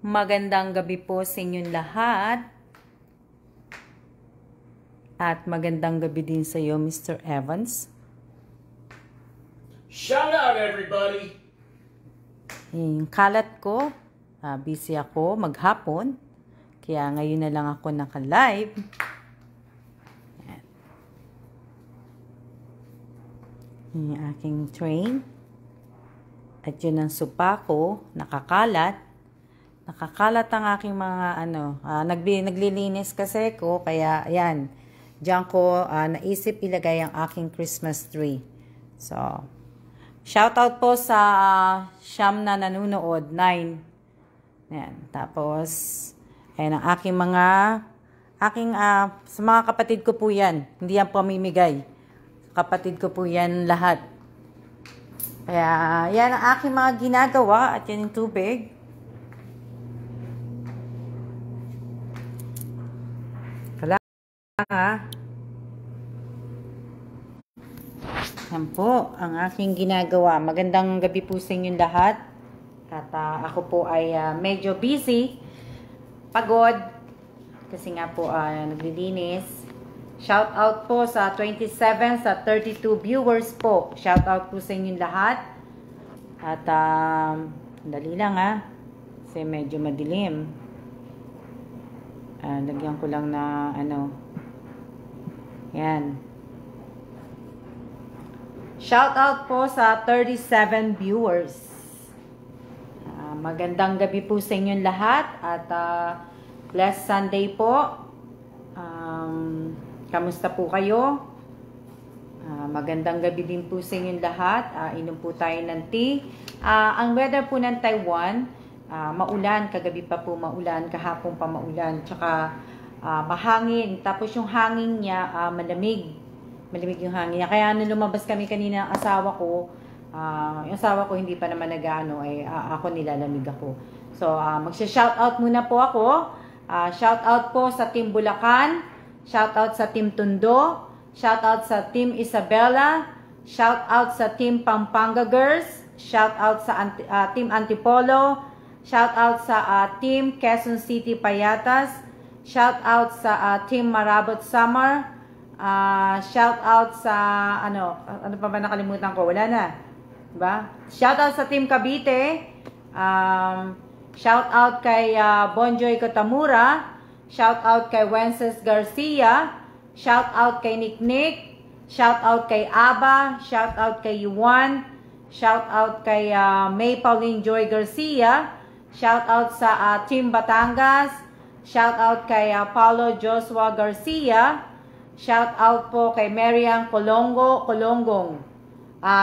Magandang gabi po sa inyong lahat. At magandang gabi din sa iyo, Mr. Evans. Shout out everybody! Yung kalat ko, busy ako maghapon. Kaya ngayon na lang ako naka-live. Yung aking train. At yun ang supa ko, nakakalat. Nakakalat ang aking mga naglilinis kasi ko, kaya ayan, diyan ko naisip ilagay ang aking Christmas tree. So, shout out po sa siyam na nanonood, 9. Ayan, tapos, ayan ang aking sa mga kapatid ko po yan, hindi yan pamimigay. Kapatid ko po yan lahat. Kaya, yan ang aking mga ginagawa at yan yung tubig. Yan po ang aking ginagawa. Magandang gabi po sa inyong lahat. At ako po ay medyo busy, pagod, kasi nga po naglilinis. Shout out po sa 27 sa 32 viewers po. Shout out po sa inyong lahat. At dali lang kasi medyo madilim. Lagyan ko lang na yan. Shout out po sa 37 viewers. Magandang gabi po sa inyong lahat at blessed Sunday po. Kamusta po kayo? Magandang gabi din po sa inyong lahat. Inom po tayo ng tea. Ang weather po ng Taiwan, maulan, kagabi pa po maulan, kahapon pa maulan, tsaka mahangin. Tapos yung hangin niya malamig. Malamig yung hangin niya. Kaya nung lumabas kami kanina ang asawa ko, yung asawa ko hindi pa naman ako nilalamig ako. So, magsha-shoutout muna po ako. Shoutout po sa Team Bulacan, shoutout sa Team Tondo, shoutout sa Team Isabela, shoutout sa Team Pampanga Girls, shoutout sa Team Antipolo, shoutout sa Team Quezon City Payatas, shoutout sa Team Marabot Summer, shoutout sa ano pa ba nakalimutan ko? Wala na. Diba? Shoutout sa Team Cavite. Shoutout kay Bonjoy Kotamura. Shoutout kay Wences Garcia. Shoutout kay Nick. Shoutout kay Aba. Shoutout kay Yuan. Shoutout kay May Pauline Joy Garcia. Shoutout sa Team Batangas. Shoutout kay Paulo Joshua Garcia. Shout out po kay Marian Colongong.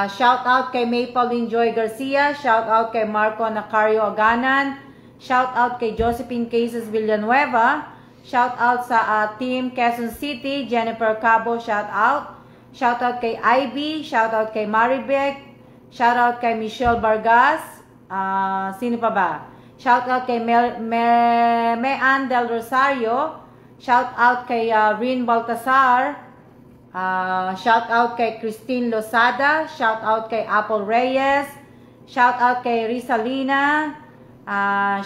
Shout out kay Maple Joy Garcia. Shout out kay Marco Nacario Aganan. Shout out kay Josephine Cases Villanueva. Shout out sa Team Quezon City, Jennifer Cabo. Shout out. Shout out kay Ivy. Shout out kay Maribek. Shout out kay Michelle Vargas. Sino pa ba? Shout out kay Mean Del Rosario. Shout out kay Rin Baltasar. Shout out kay Christine Losada. Shout out kay Apple Reyes. Shout out kay Rizalina.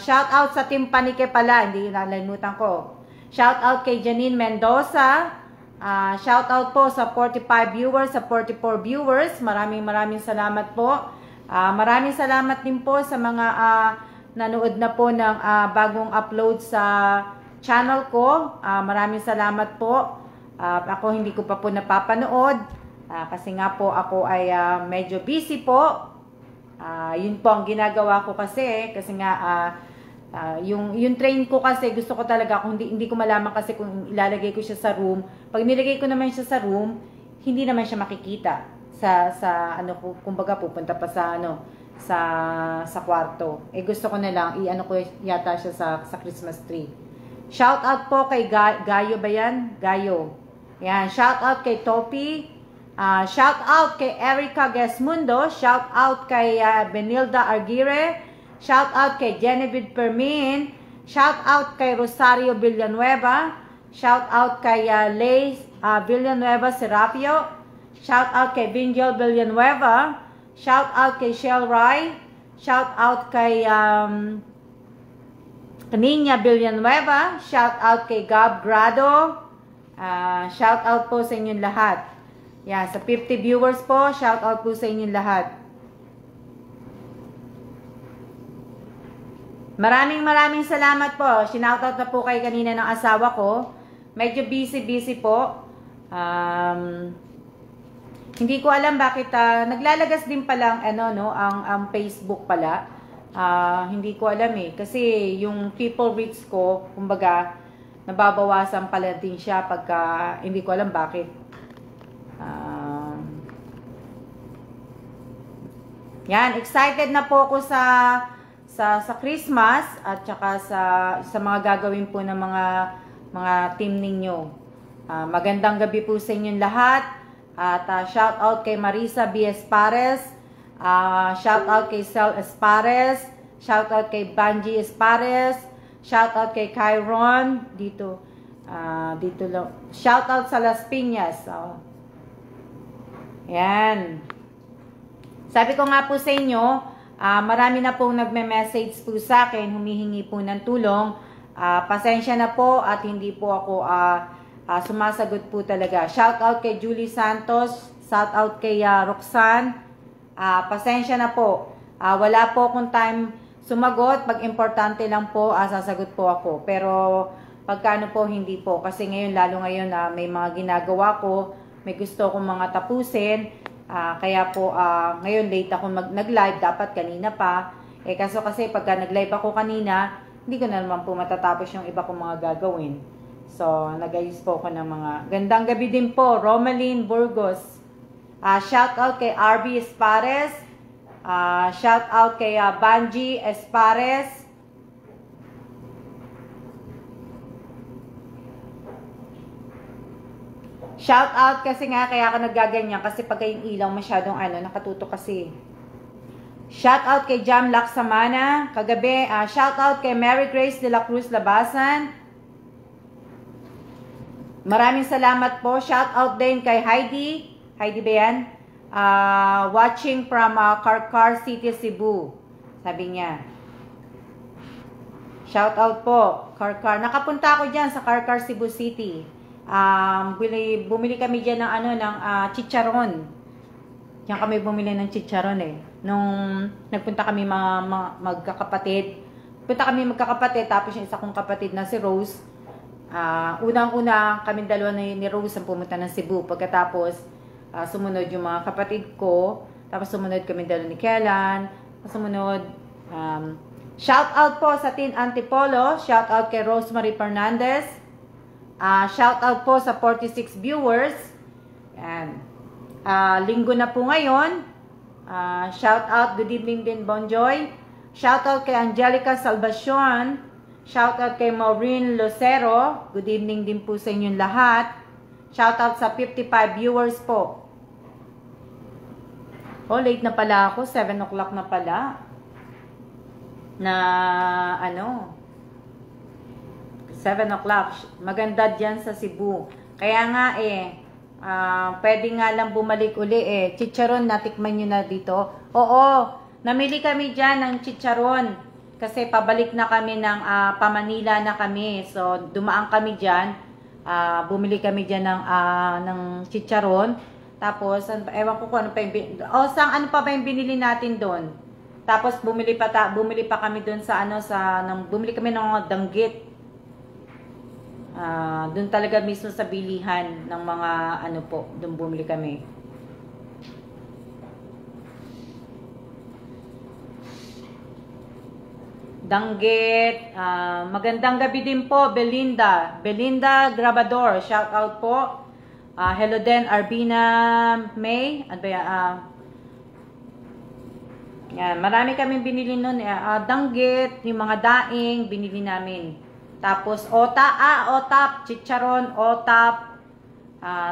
Shout out sa Team Panike pala, hindi nalimutan ko. Shout out kay Janine Mendoza. Shout out po sa 45 viewers, sa 44 viewers. Maraming salamat po. Maraming salamat din po sa mga nanood na po ng bagong upload sa channel ko. Maraming salamat po. Ako hindi ko pa po napapanood kasi nga po ako ay medyo busy po. Yun po ang ginagawa ko kasi nga yung train ko kasi gusto ko talaga, kung hindi ko malaman kasi kung ilalagay ko siya sa room. Pag nilagay ko naman siya sa room, hindi naman siya makikita sa kumbaga pupunta pa sa sa kwarto. Gusto ko na lang ko yata siya sa Christmas tree. Shout out po kay Gayo ba yan? Gayo. Yan. Shout out kay Topi. Shout out kay Erica Gesmundo. Shout out kay Benilda Arguire. Shout out kay Genevieve Permin. Shout out kay Rosario Villanueva. Shout out kay Lay Villanueva Serapio. Shout out kay Vingel Villanueva. Shout out kay Shell Rai. Shout out kay Niña Villanueva, shout out kay Gab Grado. Shout out po sa inyong lahat. Yan, sa 50 viewers po, shout out po sa inyong lahat. Maraming salamat po. Shout-out na po kayo kanina ng asawa ko. Medyo busy po. Hindi ko alam bakit naglalagas din pala ang Facebook pala. Hindi ko alam eh. Kasi yung people reach ko, kumbaga, nababawasan pala din siya pagka hindi ko alam bakit. Yan, excited na po ako sa Christmas at saka sa mga gagawin po ng mga team ninyo. Magandang gabi po sa inyong lahat. At shout out kay Marisa B. Espares. Shout out kay Sel Espares. Shout out kay Banji Espares. Shout out kay Kyron dito lang. Shout out sa Las Piñas. Yan. Sabi ko nga po sa inyo, marami na pong nagme-message po sa akin, humihingi po ng tulong. Pasensya na po at hindi po ako sumasagot po talaga. Shout out kay Julie Santos, shout out kay Roxanne. Pasensya na po. Wala po akong time sumagot. Pag importante lang po, sasagot po ako. Pero pagkano po, hindi po. Kasi ngayon, lalo ngayon, may mga ginagawa ko, may gusto akong mga tapusin. Kaya po, ngayon late ako nag-live, dapat kanina pa. Kaso kasi pagka nag-live ako kanina, hindi ko na naman po matatapos yung iba kong mga gagawin. So, nag-ayos po ako ng mga gandang gabi din po, Romaline Burgos. Shout out kay RB Espares. Shout out kay Banji Espares. Shout out kasi nga kaya ako naggaganyan kasi pag yung ilaw masyadong nakatutok kasi. Shout out kay Jam Laksamana kagabi. Shout out kay Mary Grace de la Cruz Labasan. Maraming salamat po. Shout out din kay Heidi. Heidi ba yan? Watching from Karkar City, Cebu. Sabi niya. Shout out po. Karkar. Nakapunta ako dyan sa Karkar, Cebu City. Bumili kami dyan ng chicharon. Diyan kami bumili ng chicharon eh. Nung nagpunta kami magkakapatid. Punta kami magkakapatid, tapos yung isa kong kapatid na si Rose. Unang-una kami dalawa ni Rose ang pumunta ng Cebu. Pagkatapos, sumunod yung mga kapatid ko. Tapos sumunod kami dalawa ni Kellan. Sumunod, shout out po sa Tin Antipolo. Shout out kay Rosemary Fernandez. Shout out po sa 46 viewers. Yan. Linggo na po ngayon. Shout out, good evening din Bonjoy. Shout out kay Angelica Salvacion. Shout out kay Maureen Lucero. Good evening din po sa inyong lahat. Shout out sa 55 viewers po. Late na pala ako. 7 o'clock na pala. Na 7 o'clock. Maganda dyan sa Cebu. Kaya nga pwede nga lang bumalik uli Chicharon, natikman nyo na dito. Oo, namili kami dyan ng chicharon. Kasi pabalik na kami ng Pamanila na kami. So, dumaan kami dyan. Bumili kami dyan ng chicharon. Tapos, ewan ko kung ano pa yung ano pa ba yung binili natin doon. Tapos, bumili pa kami doon bumili kami ng mga danggit. Doon talaga mismo sa bilihan ng mga doon bumili kami. Danggit. Magandang gabi din po, Belinda. Belinda Grabador, shout out po. Hello din, Arbina May. Yan, marami kaming binili noon. Danggit, yung mga daing, binili namin. Tapos, otap, chicharon, otap.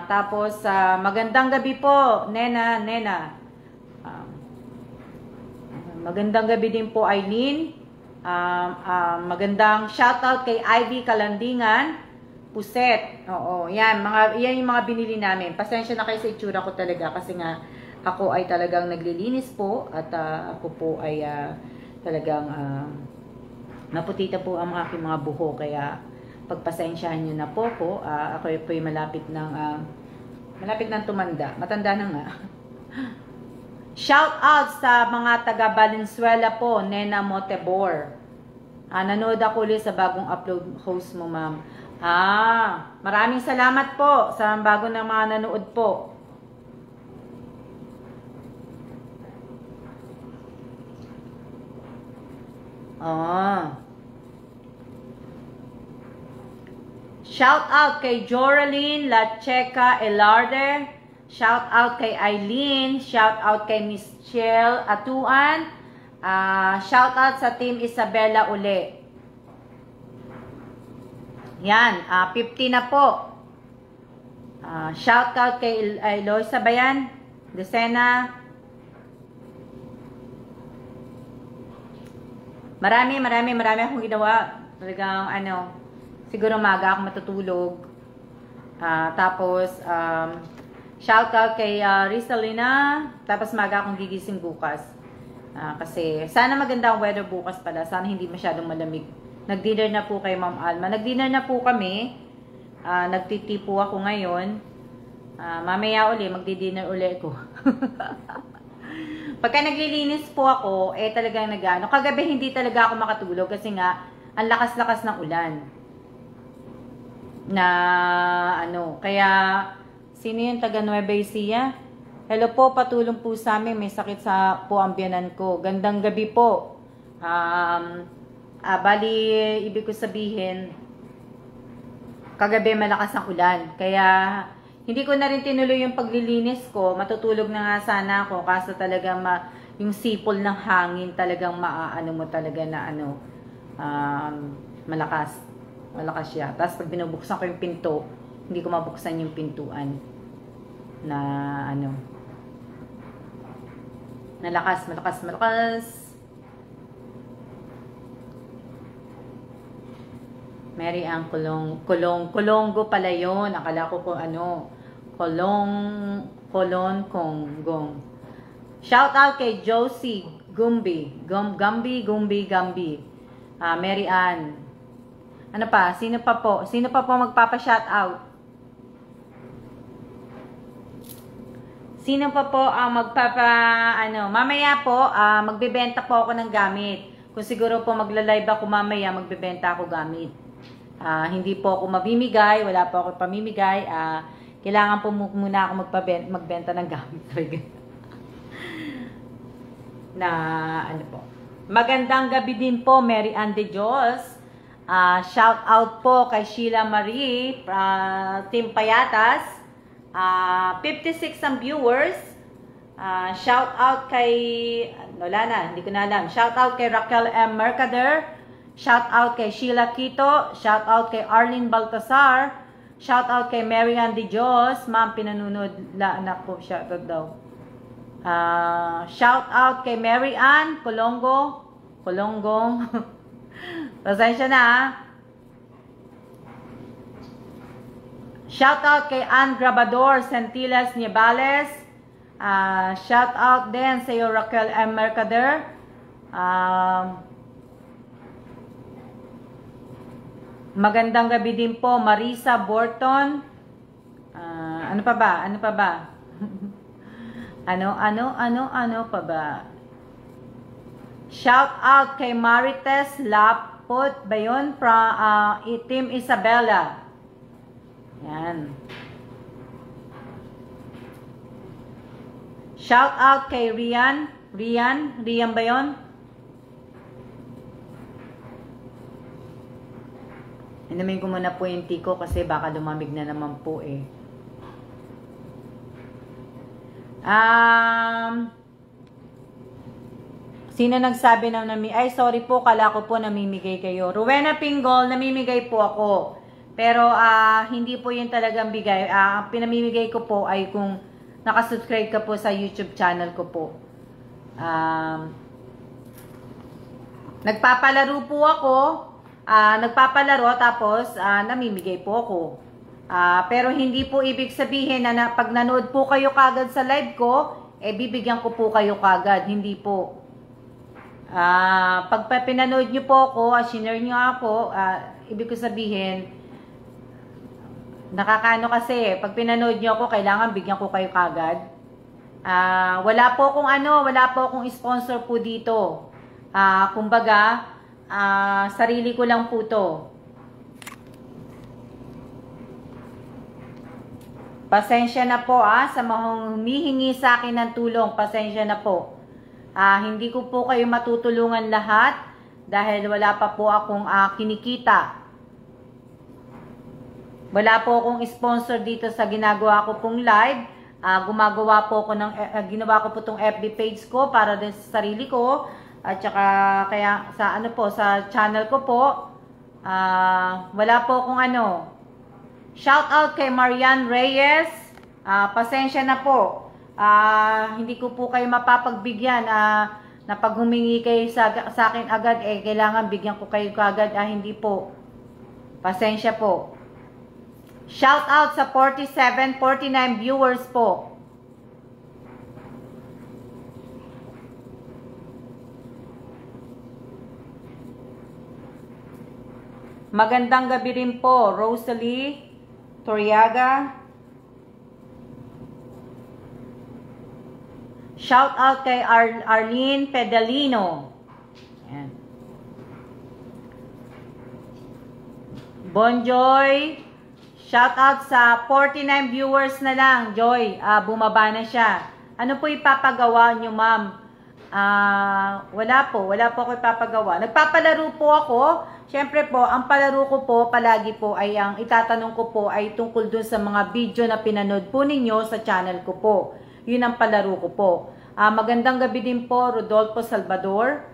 Tapos, magandang gabi po, Nena. Magandang gabi din po, Eileen. Magandang shoutout kay Ivy Kalandingan. Puset. Oo, yan yung mga binili namin. Pasensya na kayo sa itsura ko talaga kasi nga ako ay talagang naglilinis po at ako po ay talagang Maputita po ang aking mga buho, kaya pagpasensyahan nyo na po ko. Ako po ay malapit ng tumanda. Matanda na nga. Shout out sa mga taga Valenzuela po, Nena Motebor. Nanood ako ulit sa bagong upload host mo, ma'am. Maraming salamat po sa bago ng mga nanood po. Shout out kay Joraline Lacheca Elarde. Shout out kay Eileen. Shout out kay Michelle Atuan. Shout out sa Team Isabela uli. Yan, 50 na po. Shout out kay Eloisa Bayan, Lucena. Marami akong ginawa. Talagang siguro maga ako matutulog. Tapos shout out kay Rizalina. Tapos maga akong gigising bukas. Kasi sana maganda ang weather bukas pala. Sana hindi masyadong malamig. Nag-dinner na po kay Ma'am Alma. Nag-dinner na po kami. Nagtiti po ako ngayon. Mamaya uli, magdi-dinner uli ko. Pagka naglilinis po ako, talagang nag-ano. Kagabi hindi talaga ako makatulog kasi nga, ang lakas-lakas ng ulan. Kaya, sino yung taga Nueva Ecija? Hello po, patulong po sa amin. May sakit po ang biyanan ko. Gandang gabi po. Bali, ibig ko sabihin, kagabi malakas ang ulan. Kaya, hindi ko na rin tinuloy yung paglilinis ko. Matutulog na nga sana ako. Kaso talagang yung sipol ng hangin talagang mo talaga na malakas. Malakas siya. Tapos pag binubuksan ko yung pinto, hindi ko mabuksan yung pintuan. Malakas. Mary ang Kolonggo pala yun. Akala ko Colon Konggong. Shout out kay Josie Gumbi. Gumbi. Mary Ann. Ano pa? Sino pa po magpapa-shout out? Sino pa po ang mamaya po, magbebenta po ako ng gamit. Kung siguro po magla-live ako mamaya, magbebenta ako gamit. Hindi po ako mamimigay, wala po ako pamimigay. Kailangan po muna ako magbenta ng gamit. Magandang gabi din po, Mary Ann de Dios. Shout out po kay Sheila Marie, Team Payatas. 56 ang viewers. Shout out kay hindi ko na alam. Shout out kay Raquel M. Mercader. Shout out kay Sheila Quito. Shout out kay Arlene Baltasar. Shout out kay Mary Ann de Dios. Ma'am, pinanunod anak ko. Shout out daw. Shout out kay Mary Ann Kolonggong. Pasensya na. Shout out kay Ann Grabador Santilas Niebales. Shout out din sa iyo, Raquel M. Mercader. Magandang gabi din po, Marisa Borton. Ano pa ba? ano pa ba? Shout out kay Marites Lapot ba yun? From Team Isabela. Yan. Shout out kay Rian ba yun? Inumin ko muna po yung tea ko kasi baka lumamig na naman po eh. Sino nagsabi na ay sorry po, kala ko po namimigay kayo. Rowena Pingol, namimigay po ako. Pero hindi po yun talagang bigay. Pinamimigay ko po ay kung nakasubscribe ka po sa YouTube channel ko po. Nagpapalaro po ako. Tapos namimigay po ako. Pero hindi po ibig sabihin na pag nanood po kayo kagad sa live ko, bibigyan ko po kayo kagad. Hindi po. Pag pinanood nyo po ako, sinare nyo ako, ibig ko sabihin, nakakaano kasi, pag pinanood nyo ako, kailangan bigyan ko kayo kagad. Wala po akong sponsor po dito. Kumbaga, sarili ko lang po to. Pasensya na po sa mga humihingi sa akin ng tulong. Pasensya na po. Hindi ko po kayo matutulungan lahat dahil wala pa po akong kinikita. Wala po akong sponsor dito sa ginagawa ko pong live. Ginawa ko po tong FB page ko para din sa sarili ko. At saka kaya sa channel ko po, wala po akong shout out kay Marian Reyes. Pasensya na po. Hindi ko po kayo mapapagbigyan na pag humingi kayo sa akin agad, kailangan bigyan ko kayo kagad. Hindi po. Pasensya po. Shout out sa 47, 49 viewers po. Magandang gabi rin po, Rosalie Toriaga. Shout out kay Arlene Pedalino. Ayan. Bonjoy. Shout out sa 49 viewers na lang. Joy, bumaba na siya. Ano po ipapagawa nyo, ma'am? Wala po ako ipapagawa. Nagpapalaro po ako. Siyempre po, ang palaro ko po palagi po ay ang itatanong ko po ay tungkol dun sa mga video na pinanood po ninyo sa channel ko po. Yun ang palaro ko po. Magandang gabi din po, Rodolfo Salvador.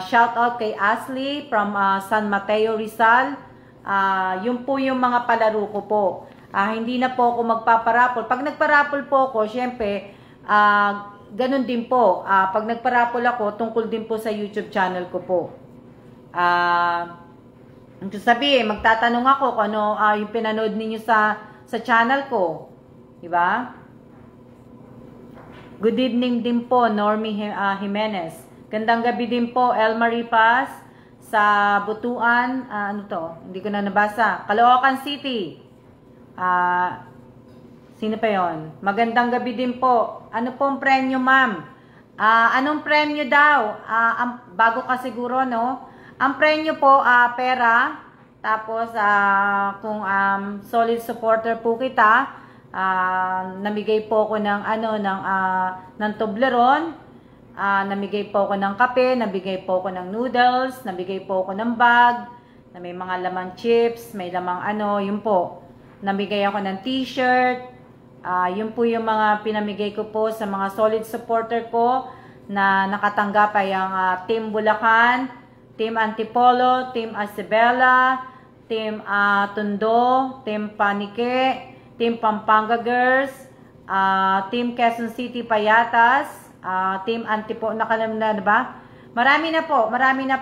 Shout out kay Ashley from San Mateo, Rizal. Yun po yung mga palaro ko po. Hindi na po ako magpaparapol. Pag nagparapol po ako, syempre, ganun din po. Pag nagparapol ako, tungkol din po sa YouTube channel ko po. Sabihin, magtatanong ako kung ano yung pinanood ninyo sa channel ko. Diba? Good evening din po, Normie Jimenez. Gandang gabi din po, Elmarie Paz. Sa Butuan, hindi ko na nabasa. Caloocan City. Sino pa yon? Magandang gabi din po. Ano pong premyo, ma'am? Anong premyo daw? Bago ka siguro, no? Ang premyo po, pera. Tapos, kung solid supporter po kita, namigay po ako ng Toblerone. Namigay po ako ng kape, nabigay po ako ng noodles, nabigay po ako ng bag, na may mga lamang chips, may lamang yun po. Namigay ako ng t-shirt, yun po yung mga pinamigay ko po sa mga solid supporter ko na nakatanggap ay ang Team Bulacan, Team Antipolo, Team Isabela, Team Tondo, Team Panike, Team Pampanga Girls, Team Quezon City Payatas, Team Antipolo, nakalamnan na ba? Marami na po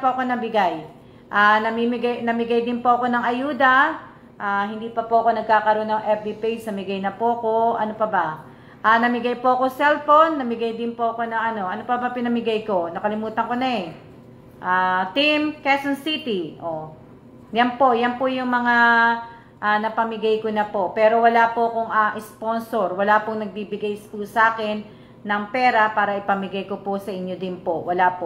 ako nabigay. Namigay din po ako ng ayuda. Hindi pa po ako nagkakaroon ng FB page, namigay na po ako. Ano pa ba? Namigay po ako cellphone, namigay din po ako ng ano pa ba pinamigay ko? Nakalimutan ko na eh. Team Quezon City. Yan po yung mga napamigay ko na po. Pero wala po akong sponsor, wala pong nagbibigay po sa akin ng pera para ipamigay ko po sa inyo din po. Wala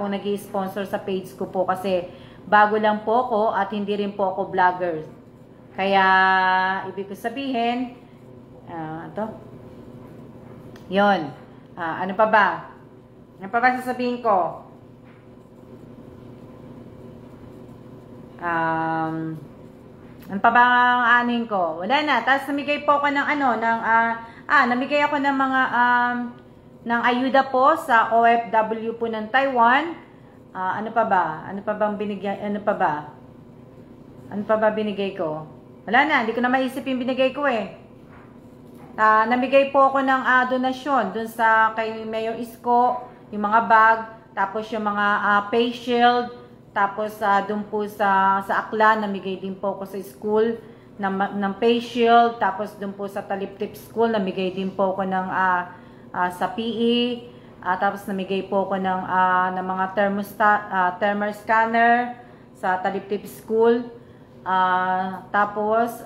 pong nag-i-sponsor sa page ko po kasi bago lang po ako at hindi rin po ako vlogger. Kaya, ibig ko sabihin, yun. Ano pa ba? Ano pa ba sasabihin ko? Ano pa ba ang anin ko? Wala na. Tapos namigay po ako ng namigay ako ng mga ng ayuda po sa OFW po ng Taiwan. Ano pa ba? Ano pa bang binigay? Ano pa ba? Ano pa ba binigay ko? Wala na, hindi ko na maisip yung binigay ko eh. Namigay po ako ng donasyon dun sa kay Mayor Isko, yung mga bag, tapos yung mga face shield, tapos dun po sa Aklan, namigay din po ako sa school ng face shield, tapos dun po sa Taliptip School, namigay din po ako ng sa PE, Tapos namigay po ako ng mga thermal scanner sa Taliptip School. Tapos,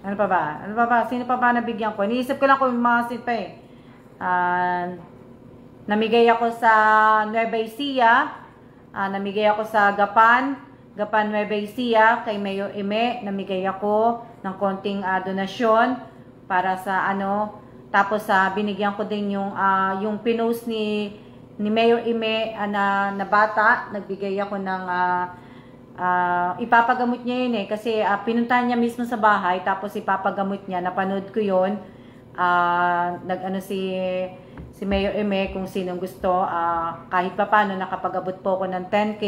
ano pa ba? Sino pa ba nabigyan ko? Iniisip ko lang kung mga pa eh. Namigay ako sa Nueva Ecija. Namigay ako sa Gapan Nueva Ecija. Kay Mayor Ime, namigay ako ng konting donasyon para sa ano. Tapos binigyan ko din yung pinost ni Mayor Ime na bata. Nagbigay ako ng ipapagamot niya yun eh. Kasi pinuntahan niya mismo sa bahay. Tapos ipapagamot niya. Napanood ko yun. Nag-ano si Mayor Eme kung sinong gusto. Kahit pa paano nakapag-abot po ako ng 10K.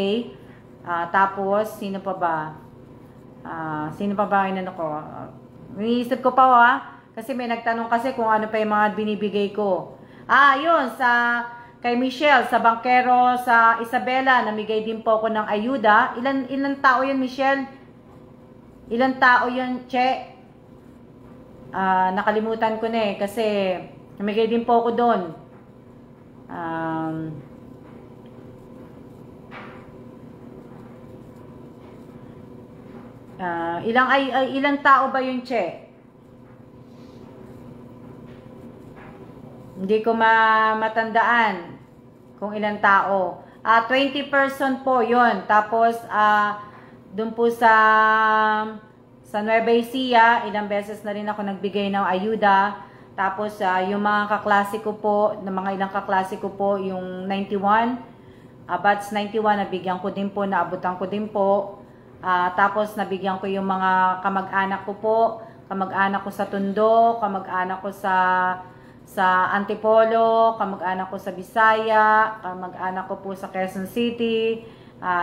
Tapos, sino pa ba? Sino pa ba inano ko? Iniisip ko pa kasi may nagtanong kasi kung ano pa yung mga binibigay ko. Yun, kay Michelle, sa Bangkero, sa Isabela, namigay din po ako ng ayuda. Ilan tao yun, Michelle? Ilan tao yun, Che? Nakalimutan ko na eh, kasi namigay din po ako doon. Ilang tao ba yun, Che? Hindi ko matandaan kung ilang tao. 20 person po yun. Tapos, doon po sa Nueva Ecija, ilang beses na rin ako nagbigay ng ayuda. Tapos, yung mga kaklase ko po, mga ilang kaklase ko po, yung 91, batch 91, nabigyan ko din po, naabutan ko din po. Tapos, nabigyan ko yung mga kamag-anak ko po, kamag-anak ko sa Tondo, kamag-anak ko sa Antipolo, kamag-anak ko sa Bisaya, kamag-anak ko po sa Quezon City.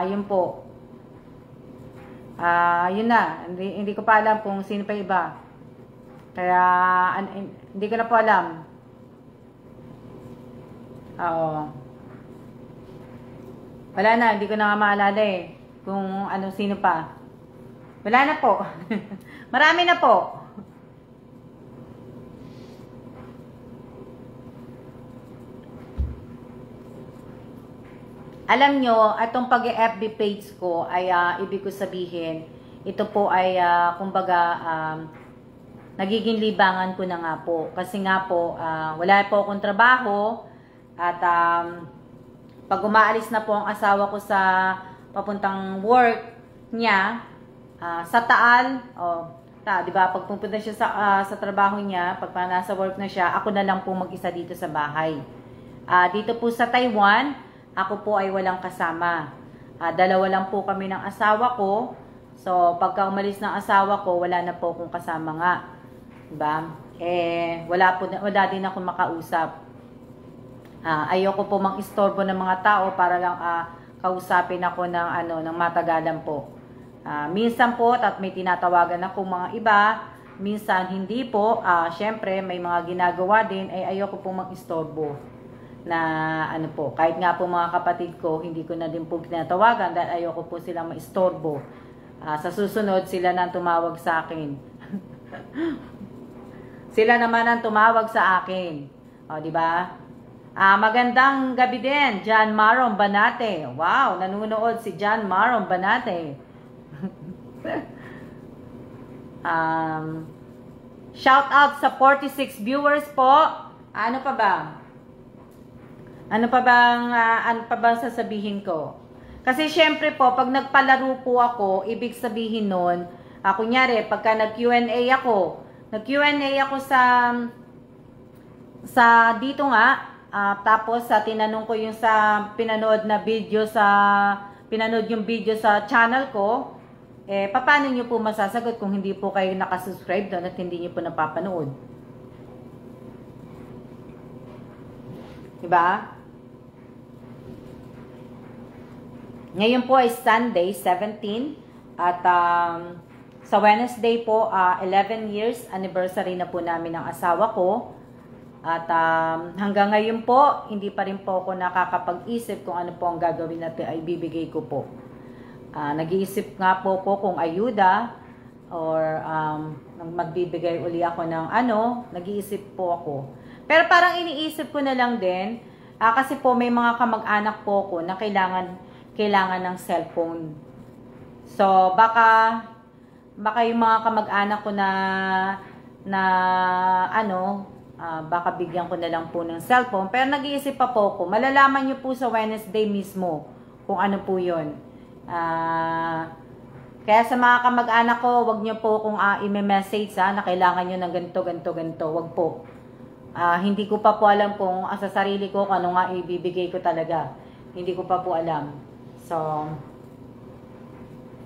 Yun po. Yun na. Hindi ko pa alam kung sino pa iba. Kaya, hindi ko na po alam. Wala na. Hindi ko na nga maalala eh. Kung sino pa. Wala na po. Marami na po. Alam nyo, itong pag-FB page ko ay ibig ko sabihin, ito po ay kumbaga nagiging libangan ko na nga po. Kasi nga po, wala po akong trabaho at pag umaalis na po ang asawa ko sa papuntang work niya, sa Taal, di ba, pag pupunta siya sa trabaho niya, pag nasa work na siya, ako na lang po mag-isa dito sa bahay. Dito po sa Taiwan, ako po ay walang kasama. Dalawa lang po kami ng asawa ko. So, pagka umalis ng asawa ko, wala na po akong kasama nga. Diba? Wala din ako makausap. Ayoko po mang-istorbo ng mga tao para lang kausapin ako ng matagalan po. Minsan po, at may tinatawagan ako mga iba. Minsan hindi po. Syempre, may mga ginagawa din. Ayoko po mang-istorbo. Na po, kahit nga po mga kapatid ko, hindi ko na din po tinatawagan dahil ayoko po silang maistorbo. Sa susunod, sila nang tumawag sa akin. Sila naman ang tumawag sa akin. Di ba? Magandang gabi din, John Maron Banate. Wow, nanonood si John Maron Banate. Shout out sa 46 viewers po. Ano pa ba? Ano pa bang sasabihin ko? Kasi syempre po, pag nagpalaro po ako, ibig sabihin nun, kunyari, pagka nag-Q&A ako sa dito nga, tapos tinanong ko yung sa pinanood yung video sa channel ko, paano nyo po masasagot kung hindi po kayo nakasubscribe doon at hindi nyo po napapanood? Diba? Ngayon po ay Sunday, 17. At sa Wednesday po, 11 years anniversary na po namin ng asawa ko. At hanggang ngayon po, hindi pa rin po ako nakakapag-isip kung ano po ang gagawin natin ay bibigay ko po. Nag-iisip nga po kung ayuda or magbibigay uli ako ng nag-iisip po ako. Pero parang iniisip ko na lang din, kasi po may mga kamag-anak po ko na kailangan ng cellphone. So, baka yung mga kamag-anak ko na baka bigyan ko na lang po ng cellphone. Pero nag-iisip pa po ko, malalaman nyo po sa Wednesday mismo kung ano po yun. Kaya sa mga kamag-anak ko, wag nyo po kung i-message na kailangan nyo ng ganito. Wag po. Hindi ko pa po alam kung sa sarili ko kung ano nga ibibigay ko talaga. Hindi ko pa po alam. So,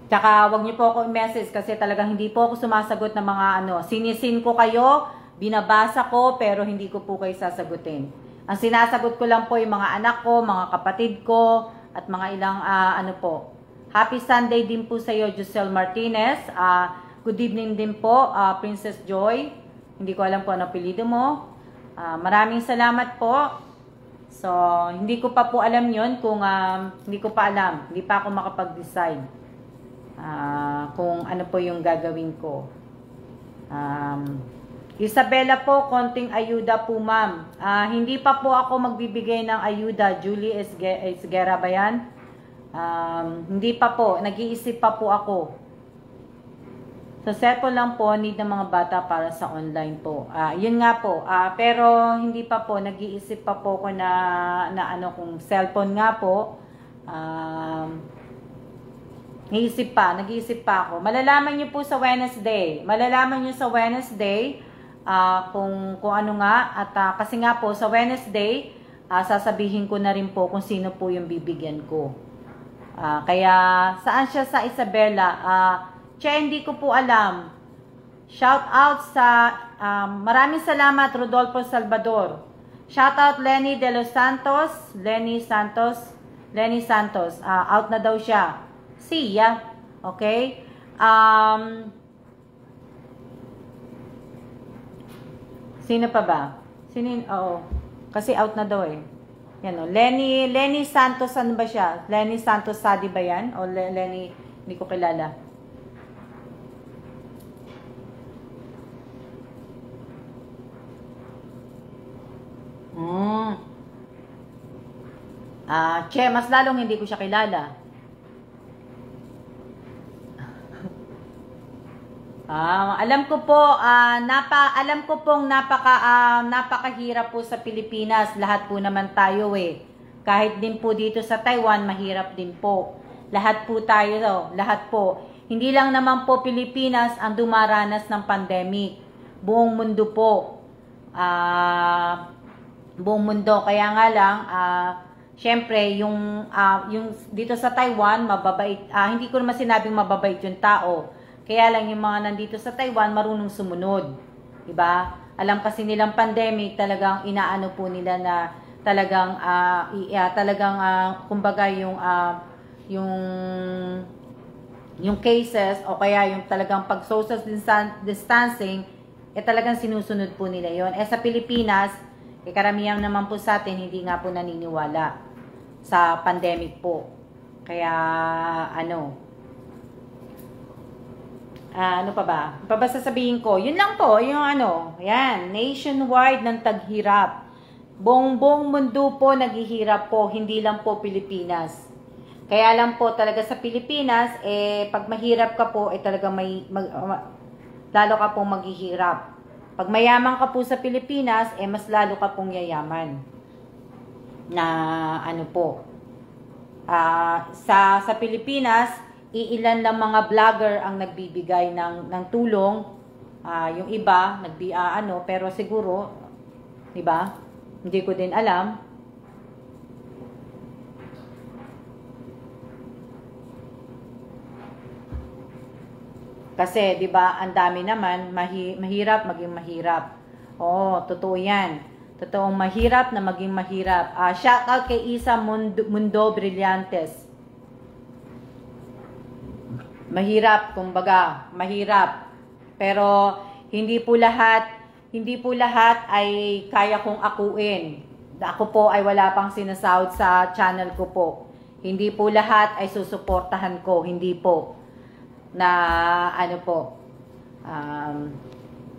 tsaka wag nyo po ako i-message kasi talagang hindi po ako sumasagot ng mga sinisin ko kayo, binabasa ko, pero hindi ko po kayo sasagutin. Ang sinasagot ko lang po yung mga anak ko, mga kapatid ko, at mga ilang po. Happy Sunday din po sa iyo, Giselle Martinez. Good evening din po, Princess Joy. Hindi ko alam po ano apelyido mo. Maraming salamat po. So, hindi ko pa po alam yun kung hindi ko pa alam. Hindi pa ako makapag-decide kung ano po yung gagawin ko. Isabella po, konting ayuda po ma'am. Hindi pa po ako magbibigay ng ayuda. Julie Esguera ba yan? Hindi pa po. Nag-iisip pa po ako. So, cellphone lang po, need ng mga bata para sa online po. Yun nga po. Pero, hindi pa po. Nag-iisip pa po ko na kung cellphone nga po. Nag-iisip pa ako. Malalaman nyo po sa Wednesday. Kung ano nga. At kasi nga po, sa Wednesday, sasabihin ko na rin po kung sino po yung bibigyan ko. Kaya, saan siya sa Isabela? Hindi ko po alam. Shout out sa, maraming salamat, Rodolfo Salvador. Shout out Lenny De Los Santos. Lenny Santos. Out na daw siya. See ya. Okay? Sino pa ba? Oo. Kasi out na daw eh. Yan o. Lenny Santos, ano ba siya? Lenny Santos Sadi ba yan? O Lenny, hindi ko kilala. Mas lalong hindi ko siya kilala. Alam ko po, alam ko pong napakahirap po sa Pilipinas. Lahat po naman tayo eh. Kahit din po dito sa Taiwan, mahirap din po. Lahat po tayo, lahat po. Hindi lang naman po Pilipinas ang dumaranas ng pandemic. Buong mundo po. Buong mundo. Kaya nga lang, syempre, yung dito sa Taiwan, mababait. Hindi ko naman sinabing mababait yung tao. Kaya lang yung mga nandito sa Taiwan marunong sumunod. Diba? Alam kasi nilang pandemic, talagang inaano po nila na talagang kumbaga yung cases o kaya yung talagang pag social distancing talagang sinusunod po nila yon. Sa Pilipinas, karamihan naman po sa atin hindi nga po naniniwala sa pandemic po. Kaya ano pa ba? Sasabihin ko, yun lang po, yung yan, nationwide ng taghirap. Buong mundo po naghihirap po, hindi lang po Pilipinas. Kaya lang po talaga sa Pilipinas, pag mahirap ka po, talaga lalo ka pong maghihirap. Pag mayaman ka po sa Pilipinas, mas lalo ka pong yayaman. Na sa Pilipinas, iilan lang mga vlogger ang nagbibigay ng tulong. Yung iba, pero siguro, diba? Hindi ko din alam. Kasi, diba, ang dami naman, mahirap maging mahirap. Oo, totoo yan. Totoong mahirap na maging mahirap. Shout out kay Isa Mundo Brillantes. Mahirap, kumbaga, mahirap. Pero hindi po lahat ay kaya kong akuin. Ako po ay wala pang sinasahod sa channel ko po. Hindi po lahat ay susuportahan ko, hindi po. Na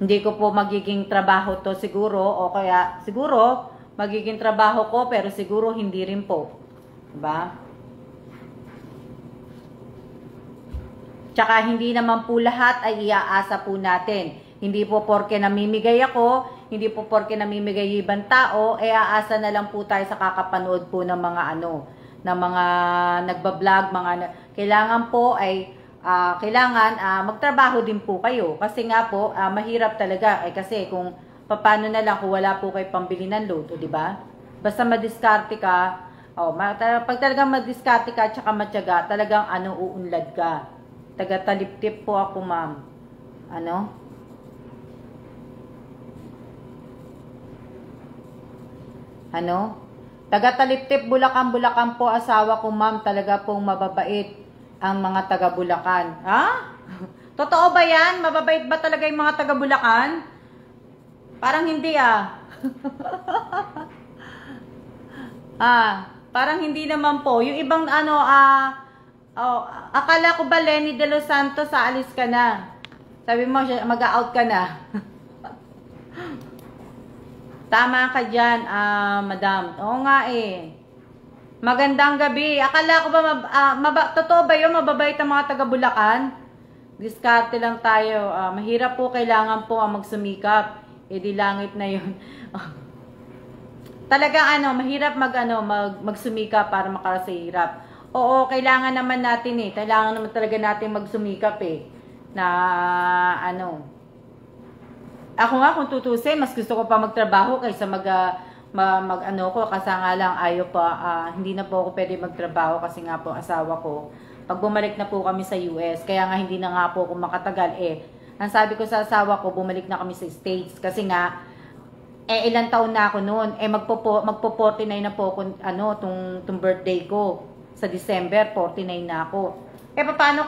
Hindi ko po magiging trabaho to siguro, o kaya siguro magiging trabaho ko, pero siguro hindi rin po. Diba? Tsaka hindi naman po lahat ay iaasa po natin. Hindi po porke namimigay ako, hindi po porke namimigay yung ibang tao, aasa na lang po tayo sa kakapanood po ng mga ng mga nagbablog, kailangan po ay magtrabaho din po kayo. Kasi nga po, mahirap talaga. Kasi kung paano na lang kung wala po kayo pambili ng load, di ba? Basta madiskarte ka, pag talagang madiskarte ka, tsaka matyaga, talagang uunlad ka. Taga-taliptip po ako, ma'am. Taga-taliptip, Bulacan po, asawa ko, ma'am. Talaga pong mababait ang mga taga-Bulacan. Ha? Totoo ba yan? Mababait ba talaga yung mga taga-Bulacan? Parang hindi parang hindi naman po. Yung ibang akala ko ba Lenny De Los Santos, aalis ka na. Sabi mo, mag-out ka na. Tama ka dyan, madam. Oo nga Magandang gabi. Akala ko ba, totoo ba yun? Mababait ang mga taga-Bulacan? Diskarte lang tayo. Mahirap po, kailangan po ang magsumikap. Di langit na yun. Talagang mahirap magsumikap para makarating sa hirap. Oo, kailangan naman natin Kailangan naman talaga natin magsumikap na Ako nga kung tutusin, mas gusto ko pa magtrabaho kaysa kasi nga lang hindi na po ako pwede magtrabaho kasi nga po asawa ko. Pag bumalik na po kami sa US, kaya nga hindi na nga po ako makatagal Ang sabi ko sa asawa ko, bumalik na kami sa States kasi nga ilang taon na ako noon. Magpo-49 na po ako tong birthday ko. Sa December, 49 na ako. Paano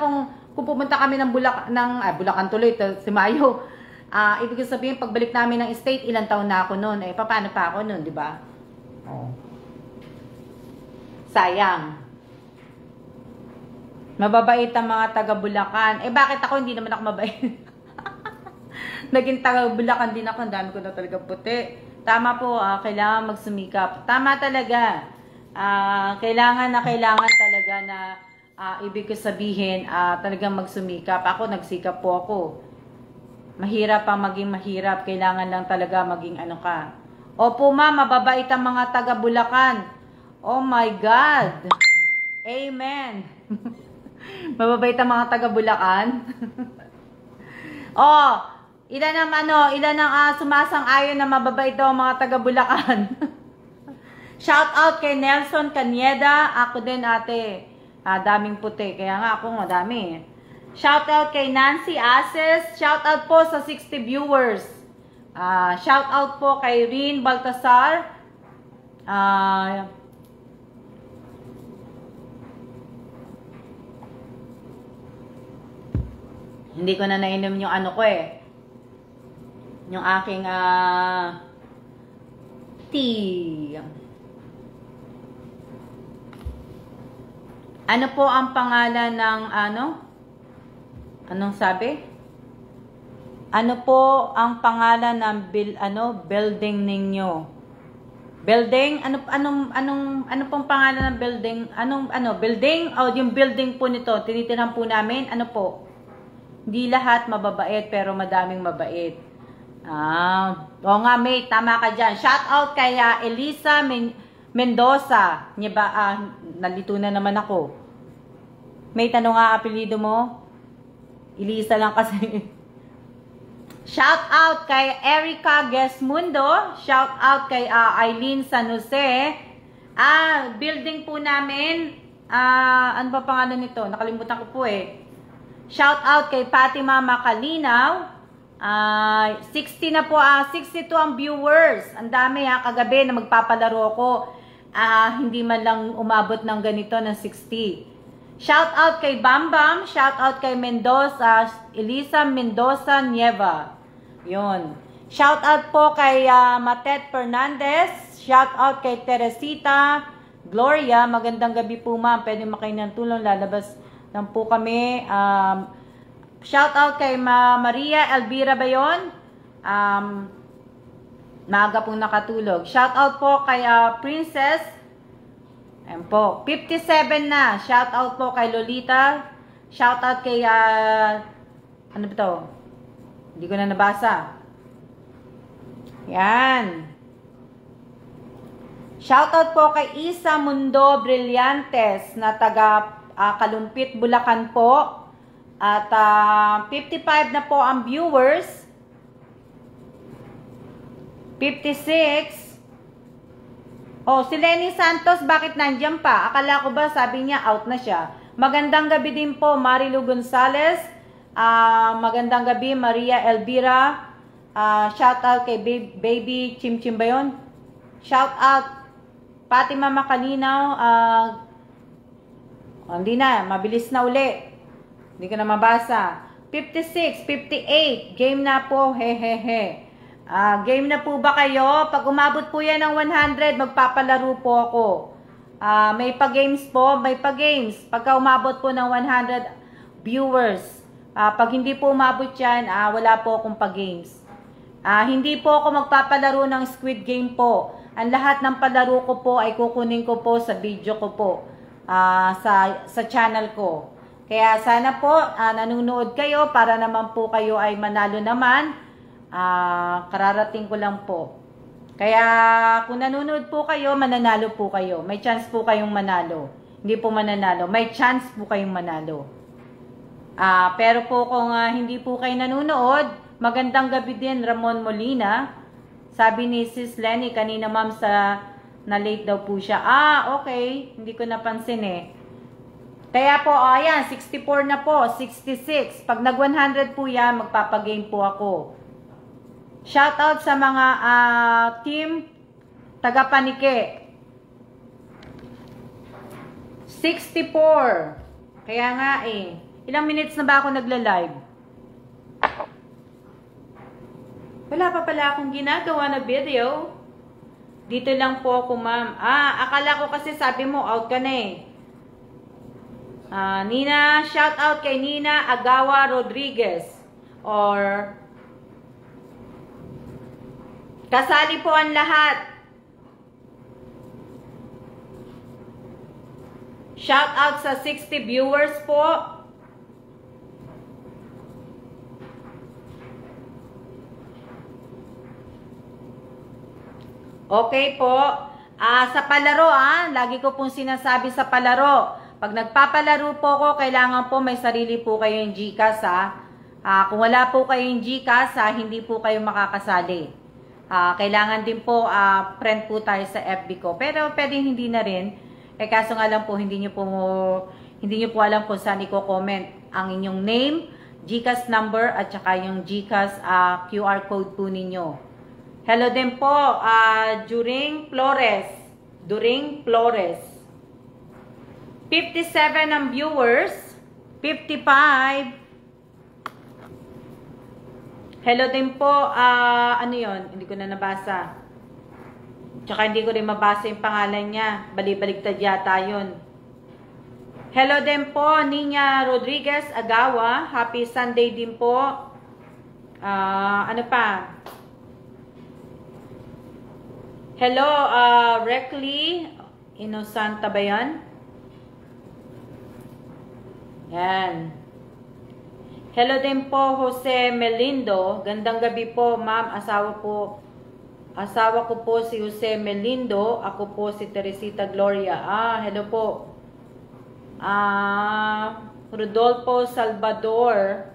kung pumunta kami ng Bulacan tuloy, si Mayo. Ibig sabihin, pagbalik namin ng state, ilang taon na ako noon. Paano pa ako noon, di ba? Sayang. Mababait ang mga taga-Bulacan. Bakit ako? Hindi naman ako mabait. Naging taga-Bulacan din ako. Ang dami ko na talaga puti. Tama po, kailangan magsumikap. Tama talaga. Kailangan talaga na ibig ko sabihin, talagang magsumikap. Ako, nagsikap po ako. Mahirap pa maging mahirap. Kailangan lang talaga maging ka. Opo, ma'am, mababait ang mga taga-Bulacan. Oh my God. Amen. Mababait ang mga taga-Bulacan. Ilan ang sumasang-ayon na mababait daw ang mga taga-Bulacan. Shout out kay Nelson Caneda. Ako din, ate. Daming puti. Kaya nga ako, madami. Shout out kay Nancy Ases. Shout out po sa 60 viewers. Shout out po kay Rin Baltasar. Hindi ko na nainom yung yung aking tea. Ano po ang pangalan ng Anong sabi? Ano po ang pangalan ng building ninyo? Building? Ano pong pangalan ng building? Building? Yung building po nito, tinitirhan po namin. Ano po? Hindi lahat mababait, pero madaming mabait. Oo nga, mate, tama ka dyan. Shout out kay Elisa Mendoza. Nalito na naman ako. Mate, ano nga apelido mo? Elisa lang kasi. Shout out kay Erica Gesmundo. Shout out kay Eileen San Jose. Building po namin. Ano ba pangalan nito? Nakalimutan ko po Shout out kay Fatima Makalinaw. 60 na po, 62 ang viewers. Ang dami kagabi na magpapalaro ko. Hindi man lang umabot ng ganito ng 60. Shout out kay Bambam, shout out kay Mendoza, Elisa Mendoza Nieva. Yun. Shout out po kay Matet Fernandez, shout out kay Teresita Gloria. Magandang gabi po, ma'am. Pwede makain ng tulong, lalabas lang po kami. Shout out kay Maria Elvira ba yun? Maaga pong nakatulog. Shout out po kay Princess. Ayan po. 57 na. Shout out po kay Lolita. Shout out kay ano ba to? Hindi ko na nabasa. Yan. Shout out po kay Isa Mundo Brillantes na taga Kalumpit, Bulacan po. At 55 na po ang viewers. 56. Oh, si Lenny Santos, bakit nandiyan pa? Akala ko ba, sabi niya, out na siya. Magandang gabi din po, Marilu Gonzales. Magandang gabi, Maria Elvira. Shout out kay Baby Chimchim ba yun? Shout out, Fatima Makalinaw. Hindi na, mabilis na uli. Hindi ko na mabasa. 56, 58. Game na po, hehehe. Game na po ba kayo? Pag umabot po yan ng 100, magpapalaro po ako. May pa-games po, may pa-games. Pagka umabot po ng 100 viewers. Pag hindi po umabot yan, wala po akong pa-games. Hindi po ako magpapalaro ng Squid Game po. Ang lahat ng palaro ko po ay kukunin ko po sa video ko po. Sa channel ko. Kaya sana po nanonood kayo para naman po kayo ay manalo naman. Kararating ko lang po. Kaya kung nanonood po kayo, mananalo po kayo. May chance po kayong manalo. Hindi po mananalo. May chance po kayong manalo. Pero po kung hindi po kayo nanonood, magandang gabi din, Ramon Molina. Sabi ni Sis Lenny kanina, ma'am, na late daw po siya. Okay. Hindi ko napansin eh. Kaya po, ayan, 64 na po, 66. Pag nag 100 po yan, magpapagame po ako. Shout out sa mga team taga-Panike. 64. Kaya nga eh. Ilang minutes na ba ako nagla-live? Wala pa pala akong ginagawa na video. Dito lang po ako, ma'am. Akala ko kasi sabi mo, out ka na eh. Nina, shout out kay Nina Agawa Rodriguez. Or kasali po ang lahat. Shout out sa 60 viewers po. Okay po. Sa palaro, lagi ko pong sinasabi sa palaro. Pag nagpapalaro po ko, kailangan po may sarili po kayong GCash, kung wala po kayong GCash, hindi po kayo makakasali. Kailangan din po, friend po tayo sa FB ko. Pero pwedeng hindi na rin. Kaso nga lang po, hindi nyo po alam kung saan i-comment ang inyong name, GCash number, at saka yung GCash QR code po ninyo. Hello din po, During Flores. 57 ang viewers. 55. Hello din po, ano yon? Hindi ko na nabasa. Tsaka hindi ko rin mabasa yung pangalan niya. Bali-baligtad yata yun. Hello din po, Nina Rodriguez Agawa. Happy Sunday din po. Ano pa? Hello, Reckley Inosanta ba yan? Yan. Hello din po, Jose Melindo. Gandang gabi po, ma'am. Asawa ko po si Jose Melindo. Ako po si Teresita Gloria. Hello po. Rodolfo Salvador.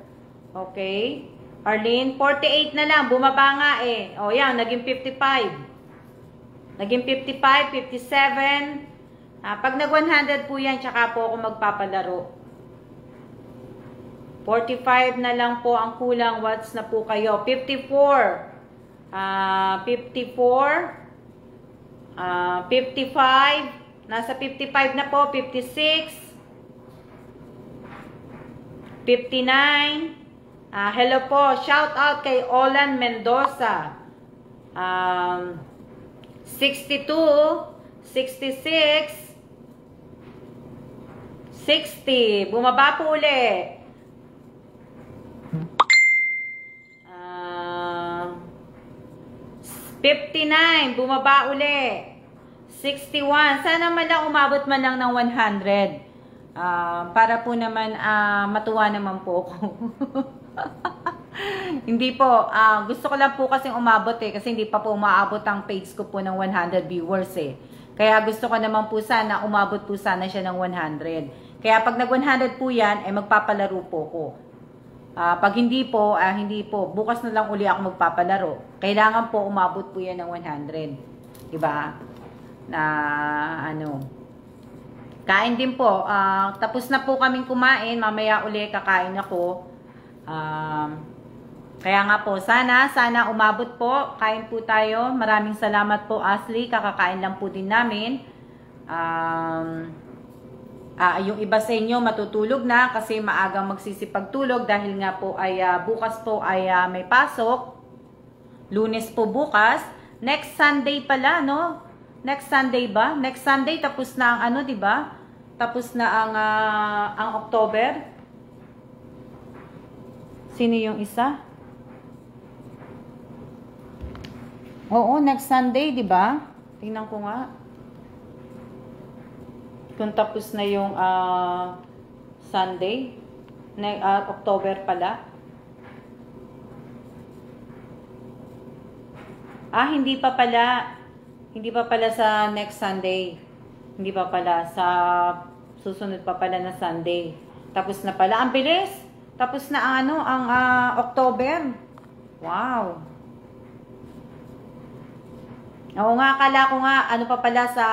Okay. Arlene, 48 na lang. Bumaba nga eh. O yan, naging 55. Naging 55, 57. Pag nag 100 po yan, tsaka po ako magpapalaro. 45 na lang po ang kulang. Watts na po kayo. 54. 54. 55. Nasa 55 na po. 56. 59. Hello po. Shout out kay Olan Mendoza. 62. 66. 60. Bumaba po ulit. 59, bumaba uli. 61, sana man lang umabot man lang ng 100. Para po naman matuwa naman po ako. Hindi po, gusto ko lang po kasing umabot kasi hindi pa po umaabot ang page ko po ng 100 viewers Kaya gusto ko naman po sana, umabot po sana siya ng 100. Kaya pag nag 100 po yan, ay magpapalaro po ko. Pag hindi po, bukas na lang uli ako magpapalaro. Kailangan po umabot po yan ng 100. Diba? Kain din po. Tapos na po kaming kumain. Mamaya uli kakain ako. Kaya nga po, sana umabot po. Kain po tayo. Maraming salamat po, Ashley. Kakakain lang po din namin. Yung iba sa inyo matutulog na kasi maagang magsisipagtulog dahil nga po ay bukas po ay may pasok. Lunes po bukas. Next Sunday pala, no? Next Sunday ba? Next Sunday tapos na ang di ba? Tapos na ang October. Sino yung isa? Oo, next Sunday, di ba? Tingnan ko nga. Kung tapos na yung Sunday, October pala. Hindi pa pala. Hindi pa pala sa next Sunday. Hindi pa pala sa susunod pa pala na Sunday. Tapos na pala. Ang bilis. Tapos na ang October. Wow. Oo nga, akala ko nga pa pala sa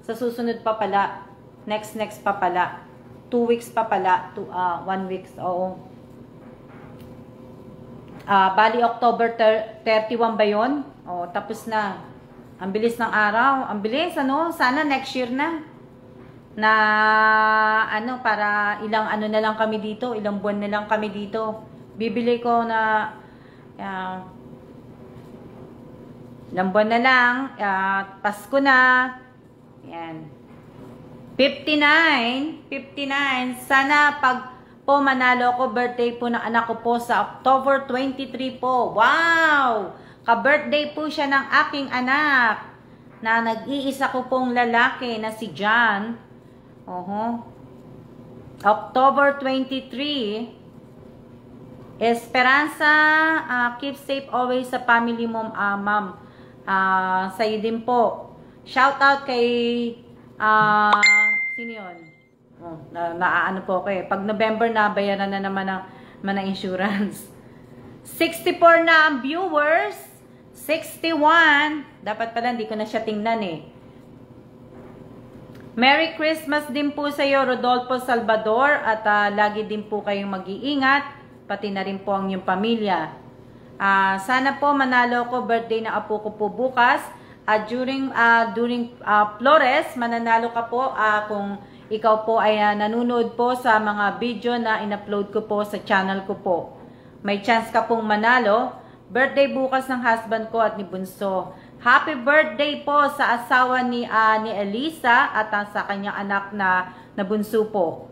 susunod pa pala. Next pa pala. 2 weeks pa pala. 1 week. Oo. Bali October 31 ba yun? Oo, tapos na. Ang bilis ng araw. Ang bilis, Sana next year na. Para ilang na lang kami dito. Ilang buwan na lang kami dito. Bibili ko na ilang buwan na lang. Pasko na. Yan. 59. Sana pag po manalo ko, birthday po ng anak ko po sa October 23 po. Wow! Ka-birthday po siya ng aking anak na nag-iisa ko pong lalaki na si John. October 23. Esperanza, keep safe always sa family mo, ma'am. Sa'yo din po. Shout out kay sino yun? Naano po kayo. Pag November na, bayaran na naman ng insurance. 64 na ang viewers. 61. Dapat pala hindi ko na siya tingnan Merry Christmas din po sa iyo, Rodolfo Salvador. At lagi din po kayong mag-iingat. Pati na rin po ang iyong pamilya. Sana po manalo ko. Birthday na apo ko po bukas. During Flores, mananalo ka po kung ikaw po ay nanonood po sa mga video na in-upload ko po sa channel ko po. May chance ka pong manalo. Birthday bukas ng husband ko at ni Bunso. Happy birthday po sa asawa ni Elisa at sa kanyang anak na Bunso po.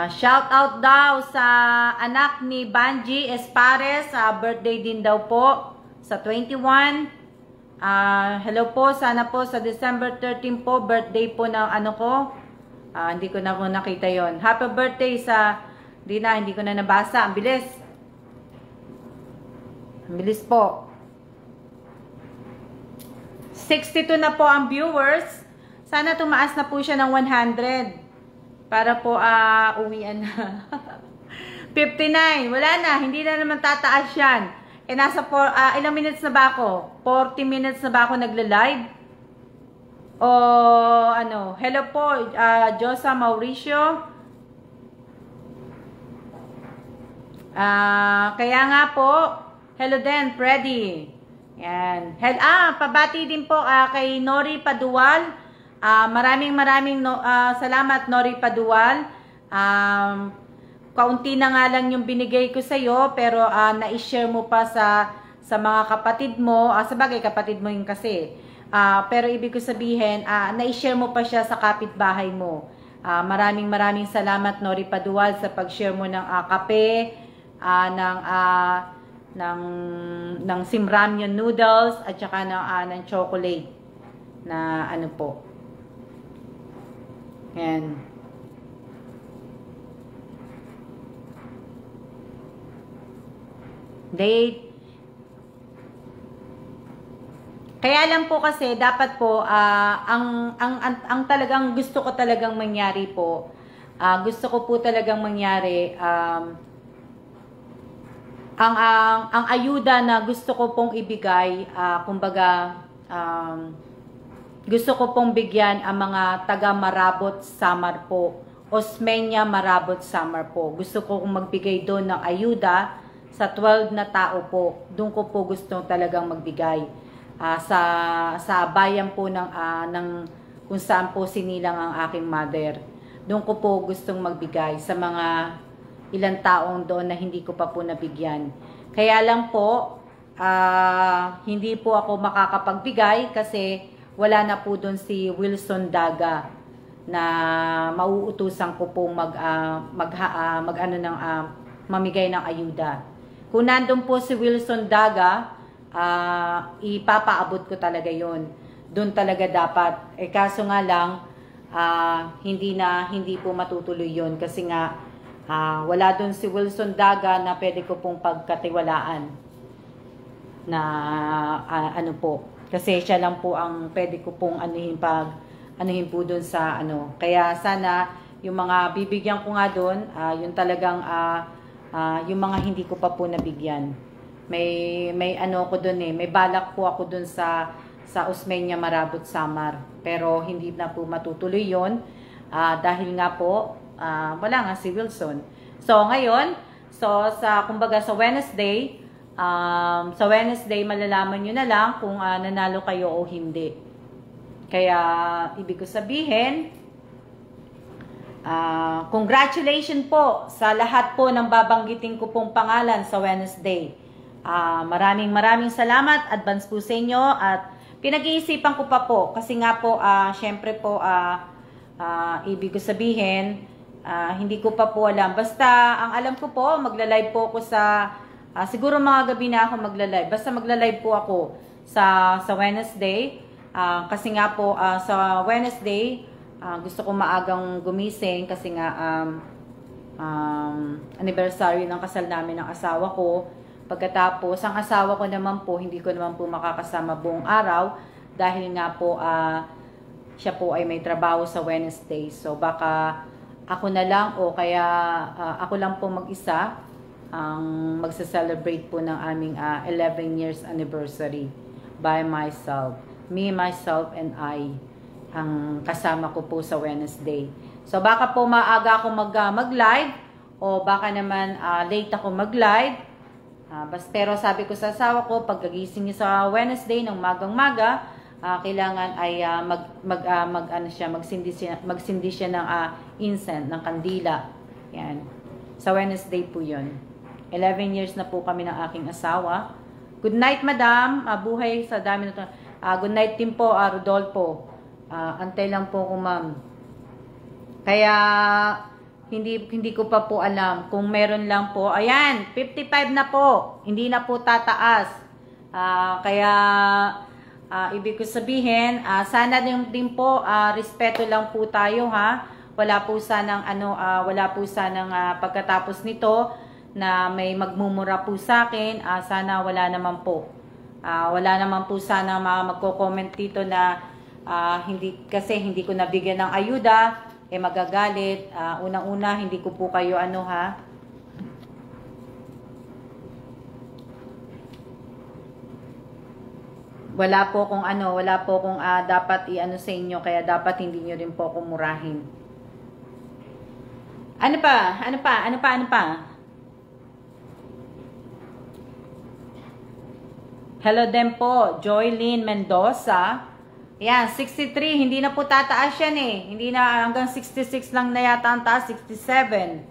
Shout out daw sa anak ni Banji Espares. Birthday din daw po sa 21. Hello po, sana po sa December 13 po, birthday po ng ko. Hindi ko na po nakita yon. Happy birthday sa... Hindi ko na nabasa. Ang bilis. Ang bilis po. 62 na po ang viewers. Sana tumaas na po siya ng 100. Para po uwian na. 59. Wala na. Hindi na naman tataas yan. Nasa ilang minutes na ba ako? 40 minutes na ba ako nagla-live? Hello po, Josa Mauricio. Kaya nga po, hello din, Freddy. Yan. Pabati din po kay Nori Padual. Maraming salamat, Nori Padual. Kaunti na nga lang yung binigay ko sa'yo, pero na-share mo pa sa mga kapatid mo. Sabagay, kapatid mo yun kasi. Pero ibig ko sabihin, na-share mo pa siya sa kapitbahay mo. Maraming salamat, Nori Padual, sa pag-share mo ng kape, ng simramyon noodles, at saka ng chocolate na ano po. Yan. Date. Kaya lang po kasi dapat po ang talagang gusto ko talagang mangyari po. Gusto ko po talagang mangyari ang ayuda na gusto ko pong ibigay, kumbaga gusto ko pong bigyan ang mga taga Marabot Samar po. Osmeña Marabot Samar po. Gusto ko magbigay doon ng ayuda sa 12 na tao po. Doon ko po gusto talagang magbigay. Sa bayan po ng kung saan po sinilang ang aking mother. Doon ko po gustong magbigay sa mga ilang taong doon na hindi ko pa po nabigyan. Kaya lang po, hindi po ako makakapagbigay kasi wala na po doon si Wilson Daga na mauutusan ko po mamigay ng ayuda. Kung nandun po si Wilson Daga, ipapaabot ko talaga yon. Doon talaga dapat. Kaso nga lang, hindi po matutuloy yon kasi nga wala doon si Wilson Daga na pwede ko pong pagkatiwalaan na ano po. Kasi siya lang po ang pwede ko pong anuhin po doon sa ano. Kaya sana yung mga bibigyan ko nga doon, yung talagang yung mga hindi ko pa po nabigyan. May ano ko doon may balak po ako doon sa Osmeña Marabot Samar. Pero hindi na po matutuloy yon dahil nga po wala nga si Wilson. So ngayon, kumbaga sa Wednesday, malalaman nyo na lang kung nanalo kayo o hindi. Kaya ibig ko sabihin, congratulations po sa lahat po ng babanggitin ko pong pangalan sa Wednesday. Maraming salamat, advance po sa inyo, at pinag-iisipan ko pa po kasi nga po syempre po ibig ko sabihin hindi ko pa po alam. Basta ang alam ko po, magla-live po ako sa siguro mga gabi na ako magla-live. Basta magla-live po ako sa Wednesday kasi nga po sa Wednesday gusto ko maagang gumising kasi nga anniversary ng kasal namin ng asawa ko. Pagkatapos, ang asawa ko naman po, hindi ko naman po makakasama buong araw dahil nga po siya po ay may trabaho sa Wednesday. So baka ako na lang o kaya ako lang po mag-isa ang magsa-celebrate po ng aming 11 years anniversary by myself. Me, myself, and I ang kasama ko po sa Wednesday. So baka po maaga ako mag-live o baka naman late ako mag-live. Pero sabi ko sa asawa ko, pagkagising niya sa Wednesday ng magang-maga, kailangan ay magsindi siya ng incense, ng kandila. Yan. Sa Wednesday po yun. 11 years na po kami ng aking asawa. Good night, madam. Buhay sa dami na ito. Good night din po, Rodolfo. Antay lang po ko, ma'am. Kaya hindi ko pa po alam kung meron lang po. Ayan, 55 na po. Hindi na po tataas. Kaya ibig ko sabihin, sana din po respeto lang po tayo, ha. Wala po sanang pagkatapos nito na may magmumura po sa akin. Sana wala naman po. Wala naman po sana magko-comment dito na hindi ko nabigyan ng ayuda. Magagalit. Unang-una, hindi ko po kayo wala po kung dapat sa inyo, kaya dapat hindi nyo rin po ako murahin. Ano pa? Hello din po, Joylyn Mendoza. Yan, 63, hindi na po tataas yan Hindi na, hanggang 66 lang na yata ang taas, 67.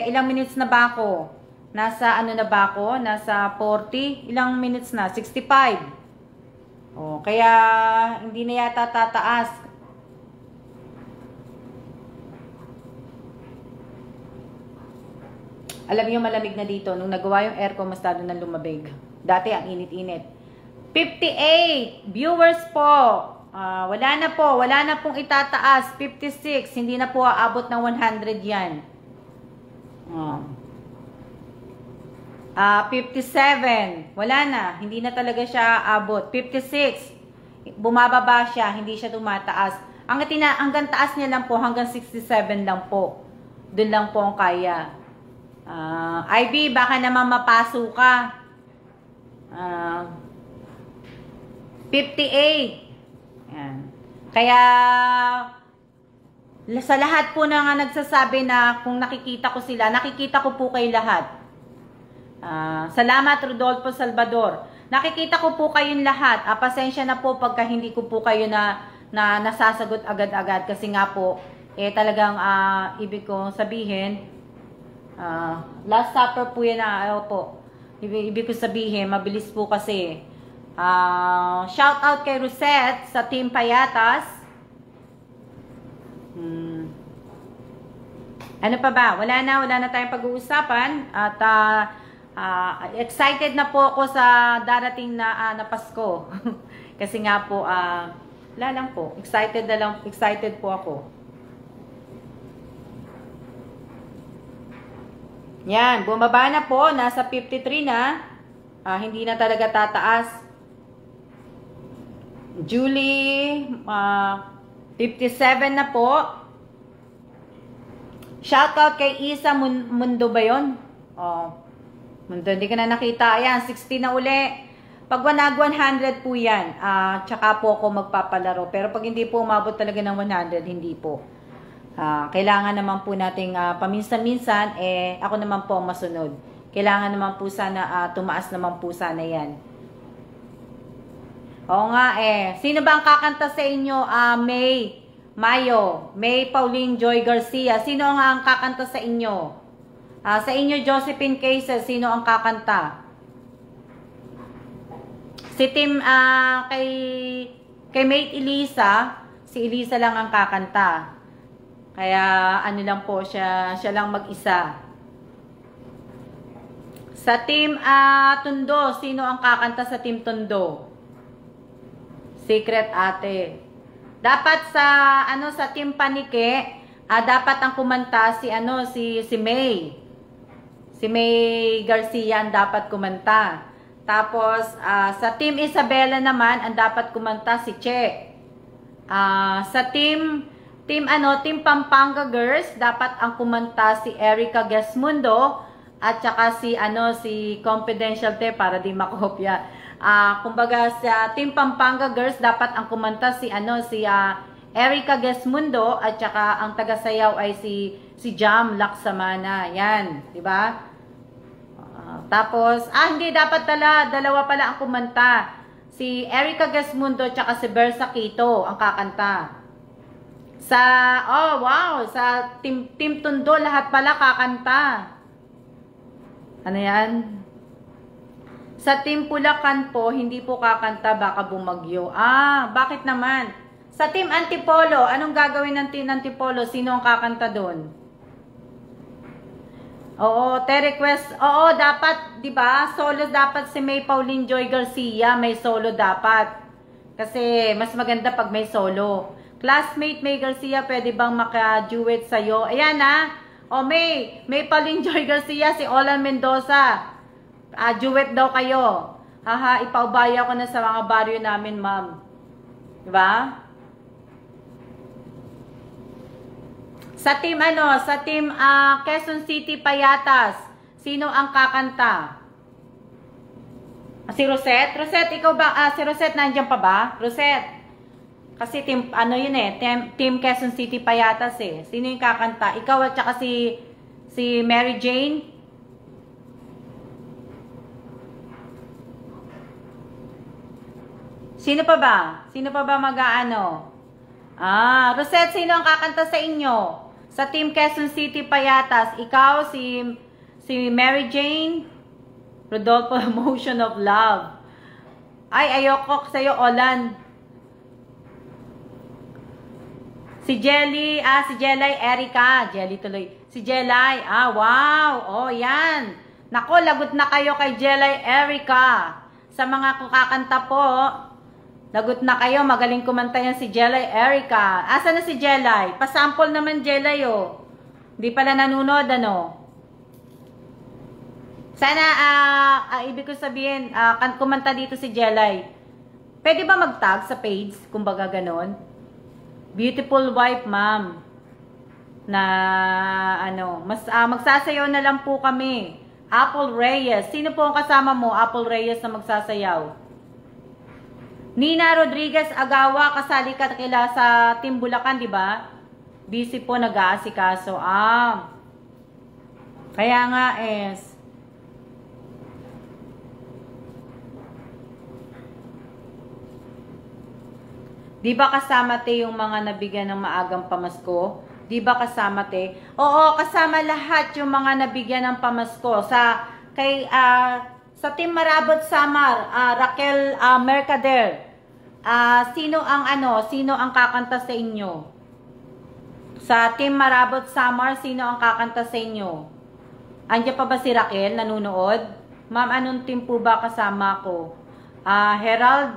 Ilang minutes na ba ako? Nasa na ba ako? Nasa 40? Ilang minutes na? 65. Kaya hindi na yata tataas. Alam niyo malamig na dito. Nung nagawa yung aircon, mas lalo nang lumabig. Dati ang init-init. 58 viewers po. Wala na pong itataas. 56, hindi na po aabot ng 100 yan. 57, wala na. Hindi na talaga siya aabot. 56, bumababa siya, hindi siya tumataas. Hanggang taas niya lang po, hanggang 67 lang po. Doon lang po ang kaya. IB, baka naman mapaso ka. 58. Yan. Kaya, sa lahat po na nga nagsasabi na kung nakikita ko sila, nakikita ko po kay lahat. Salamat, Rodolfo Salvador. Nakikita ko po kayong lahat. Pasensya na po pagka hindi ko po kayo na nasasagot agad-agad. Kasi nga po, talagang ibig kong sabihin, last supper po yan po. Ibig ko sabihin, mabilis po kasi. Shout out kay Rosette sa Team Payatas. Ano pa ba? Wala na tayong pag-uusapan. At excited na po ako sa darating na Pasko. Kasi nga po, wala lang po. Excited po ako. Yan, bumaba na po. Nasa 53 na. Hindi na talaga tataas. Julie, 57 na po. Shoutout kay Isa Mundo ba yun? Mundo, hindi ka na nakita. Ayan, 60 na uli. Pag 100 po yan. Tsaka po ako magpapalaro. Pero pag hindi po umabot talaga ng 100, hindi po. Kailangan naman po nating paminsan-minsan, ako naman po ang masunod. Kailangan naman po sana, tumaas naman po sana yan. Oo nga Sino ba ang kakanta sa inyo? May Pauline Joy Garcia. Sino ang kakanta sa inyo? Sa inyo, Josephine Cases, sino ang kakanta? Si Tim, kay Mate Elisa, si Elisa lang ang kakanta. Kaya ano lang po siya lang mag-isa. Sa Team Tondo, sino ang kakanta sa Team Tondo? Secret Ate. Dapat sa Team Panike, dapat ang kumanta si May. Si May Garcia ang dapat kumanta. Tapos sa Team Isabela naman ang dapat kumanta si Che. Sa Team Pampanga Girls, dapat ang kumanta si Erica Gesmundo at saka si Confidential Te para di makopya. Kumbaga sa Team Pampanga Girls, dapat ang kumanta si Erica Gesmundo at saka ang tagasayaw ay si Jam Laksamana. Yan, di ba? Tapos hindi dapat dalawa pala ang kumanta. Si Erica Gesmundo at saka si Bersa Quito ang kakanta. Sa Team Tondo, lahat pala kakanta. Ano yan? Sa Team Pulacan po, hindi po kakanta, baka bumagyo. Bakit naman? Sa Team Antipolo, anong gagawin ng Team Antipolo? Sino ang kakanta doon? Request. Dapat, di ba? Solo dapat si May Pauline Joy Garcia, may solo dapat. Kasi mas maganda pag may solo. Classmate May Garcia, pwede bang maka-duet sa'yo? Ayan May Pauline Joy Garcia, si Olan Mendoza. Duet daw kayo. Ipaubaya ko na sa mga baryo namin, ma'am. Diba? Sa team Quezon City Payatas, sino ang kakanta? Si Rosette? Rosette, ikaw ba? Si Rosette, nandiyan pa ba? Rosette. Kasi team Quezon City Payatas Sino yung kakanta? Ikaw at saka si Mary Jane? Sino pa ba? Sino pa ba mag-aano? Rosette, sino ang kakanta sa inyo? Sa Team Quezon City Payatas, ikaw, si Mary Jane, Rodolfo, Emotion of Love. Ayoko sa'yo, Olan. Si Jelly, si Jelly Erica. Jelly tuloy. Si Jelay. Ah, wow. Oh, yan. Nako, lagot na kayo kay Jelay Erica. Sa mga kakanta po, lagot na kayo. Magaling kumanta yan si Jelay Erica. Asa na si Jelay? Pasample naman Jelay, oh. Hindi pala nanunod, ano? Sana, ibig ko sabihin, kumanta dito si Jelay. Pwede ba mag-tag sa page? Kumbaga ganon. Beautiful wife, ma'am. Na, ano, magsasayaw na lang po kami. Apple Reyes. Sino po ang kasama mo, Apple Reyes, na magsasayaw? Nina Rodriguez Agawa, kasali ka kila sa Team Bulacan, di ba? Busy po, nag-aasikaso. Kaya nga, di ba kasama te yung mga nabigyan ng maagang pamasko? Di ba kasama te? Oo, kasama lahat yung mga nabigyan ng pamasko. Sa Team Marabot Samar, Raquel Mercader. Sino ang kakanta sa inyo? Sa Team Marabot Samar, sino ang kakanta sa inyo? Andiyan pa ba si Raquel nanunood? Ma'am, anong team po ba kasama ko? Herald,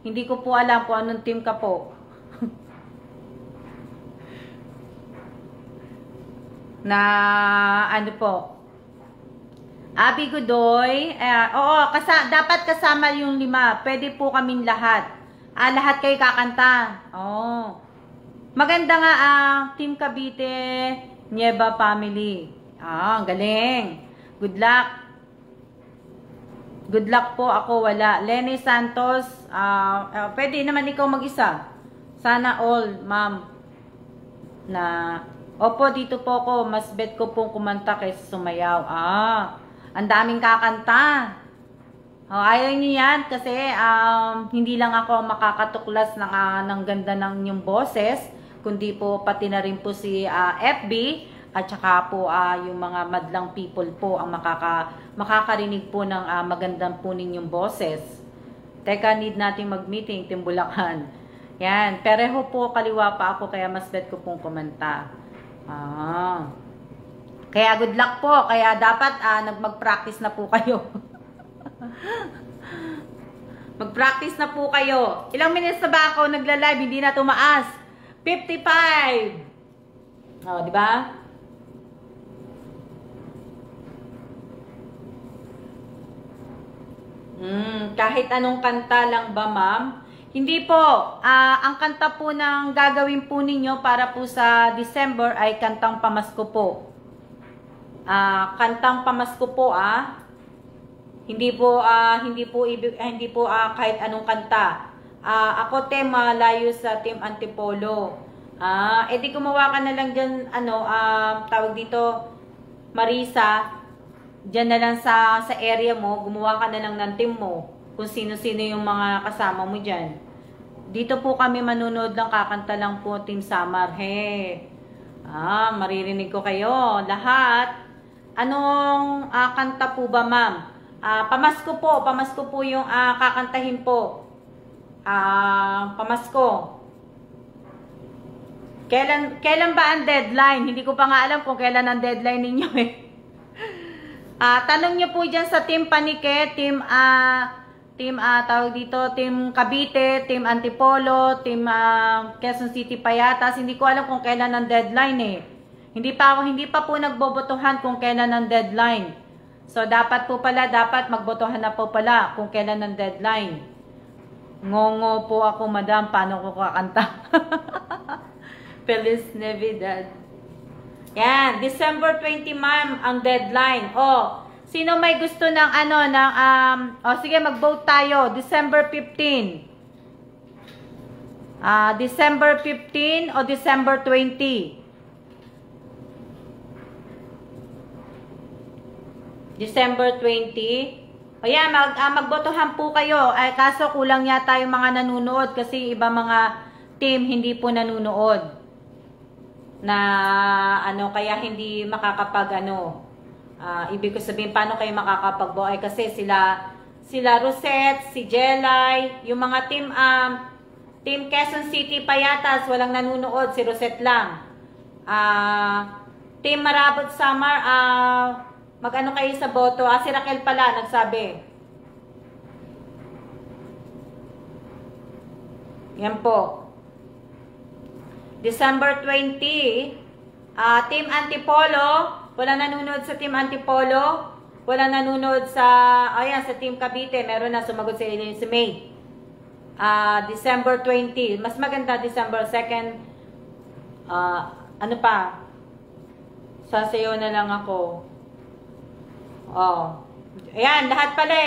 hindi ko po alam kung anong team ka po. Na ano po? Abi Godoy, oo, dapat kasama yung 5. Pwede po kaming lahat. Lahat kayo kakanta. Oh. Maganda nga Team Cavite, Nieva Family. Ang galing. Good luck. Good luck po, ako wala. Lenny Santos, pwede naman ikaw mag-isa. Sana all, ma'am. Na opo, dito po ako, mas bet ko pong kumanta kaysa sumayaw. Ang daming kakanta. Ayaw niyo yan kasi hindi lang ako makakatuklas ng ganda ng inyong boses, kundi po pati na rin po si FB at saka po yung mga madlang people po ang makakarinig po ng magandang po ninyong boses. Teka, need nating mag-meeting, Team Bulacan. Yan, pareho po kaliwa pa ako kaya mas bet ko pong kumanta. Kaya good luck po. Kaya dapat mag-practice na po kayo. Mag-practice na po kayo. Ilang minutes na ba ako nagla-live? Hindi na tumaas. 55. Oh, di ba? Kahit anong kanta lang ba, ma'am? Hindi po. Ang kanta po ng gagawin po ninyo para po sa December ay kantang pamasko po. Kantang pamasko po, Hindi po kahit anong kanta. Ako team malayo sa Team Antipolo. Di gumawa ka na lang diyan tawag dito Marisa. Diyan na lang sa area mo, gumawa ka na lang ng team mo. Kung sino-sino yung mga kasama mo diyan. Dito po kami manunood lang, kakanta lang po Team Samar. Maririnig ko kayo lahat. Anong kanta po ba, ma'am? Pamasko po yung kakantahin po. Pamasko. Kailan ba ang deadline? Hindi ko pa nga alam kung kailan ang deadline ninyo tanong nyo po dyan sa Team Panike, Team tawag dito, Team Cavite, Team Antipolo, Team Quezon City Payatas. Hindi ko alam kung kailan ang deadline Hindi pa po nagbobotohan kung kailan ang deadline. So, dapat magbotohan na po pala kung kailan ang deadline. Ngongo po ako, madam, paano ko kakanta? Feliz Navidad. Yan, December 20, ma'am, ang deadline. Sino may gusto ng sige, mag-vote tayo. December 15. December 15 o December 20? December 20. Ayan, magbotohan po kayo. Kaso kulang yata yung mga nanunood kasi iba mga team hindi po nanunood. Kaya hindi makakapag ibig ko sabihin, paano kayo makakapag-vote? Kasi sila Rosette, si Jelay, yung mga Team Quezon City Payatas, walang nanunood, si Rosette lang. Team Marabot Samar, mag-ano kayo sa boto? Si Raquel pala, nagsabi. Yan po. December 20, Team Antipolo, walang nanonood sa Team Antipolo, walang nanonood sa, ayan, sa Team Cavite, meron na sumagot si May. December 20, mas maganda December 2nd, ano pa, sasayaw na lang ako. Ayan, lahat pala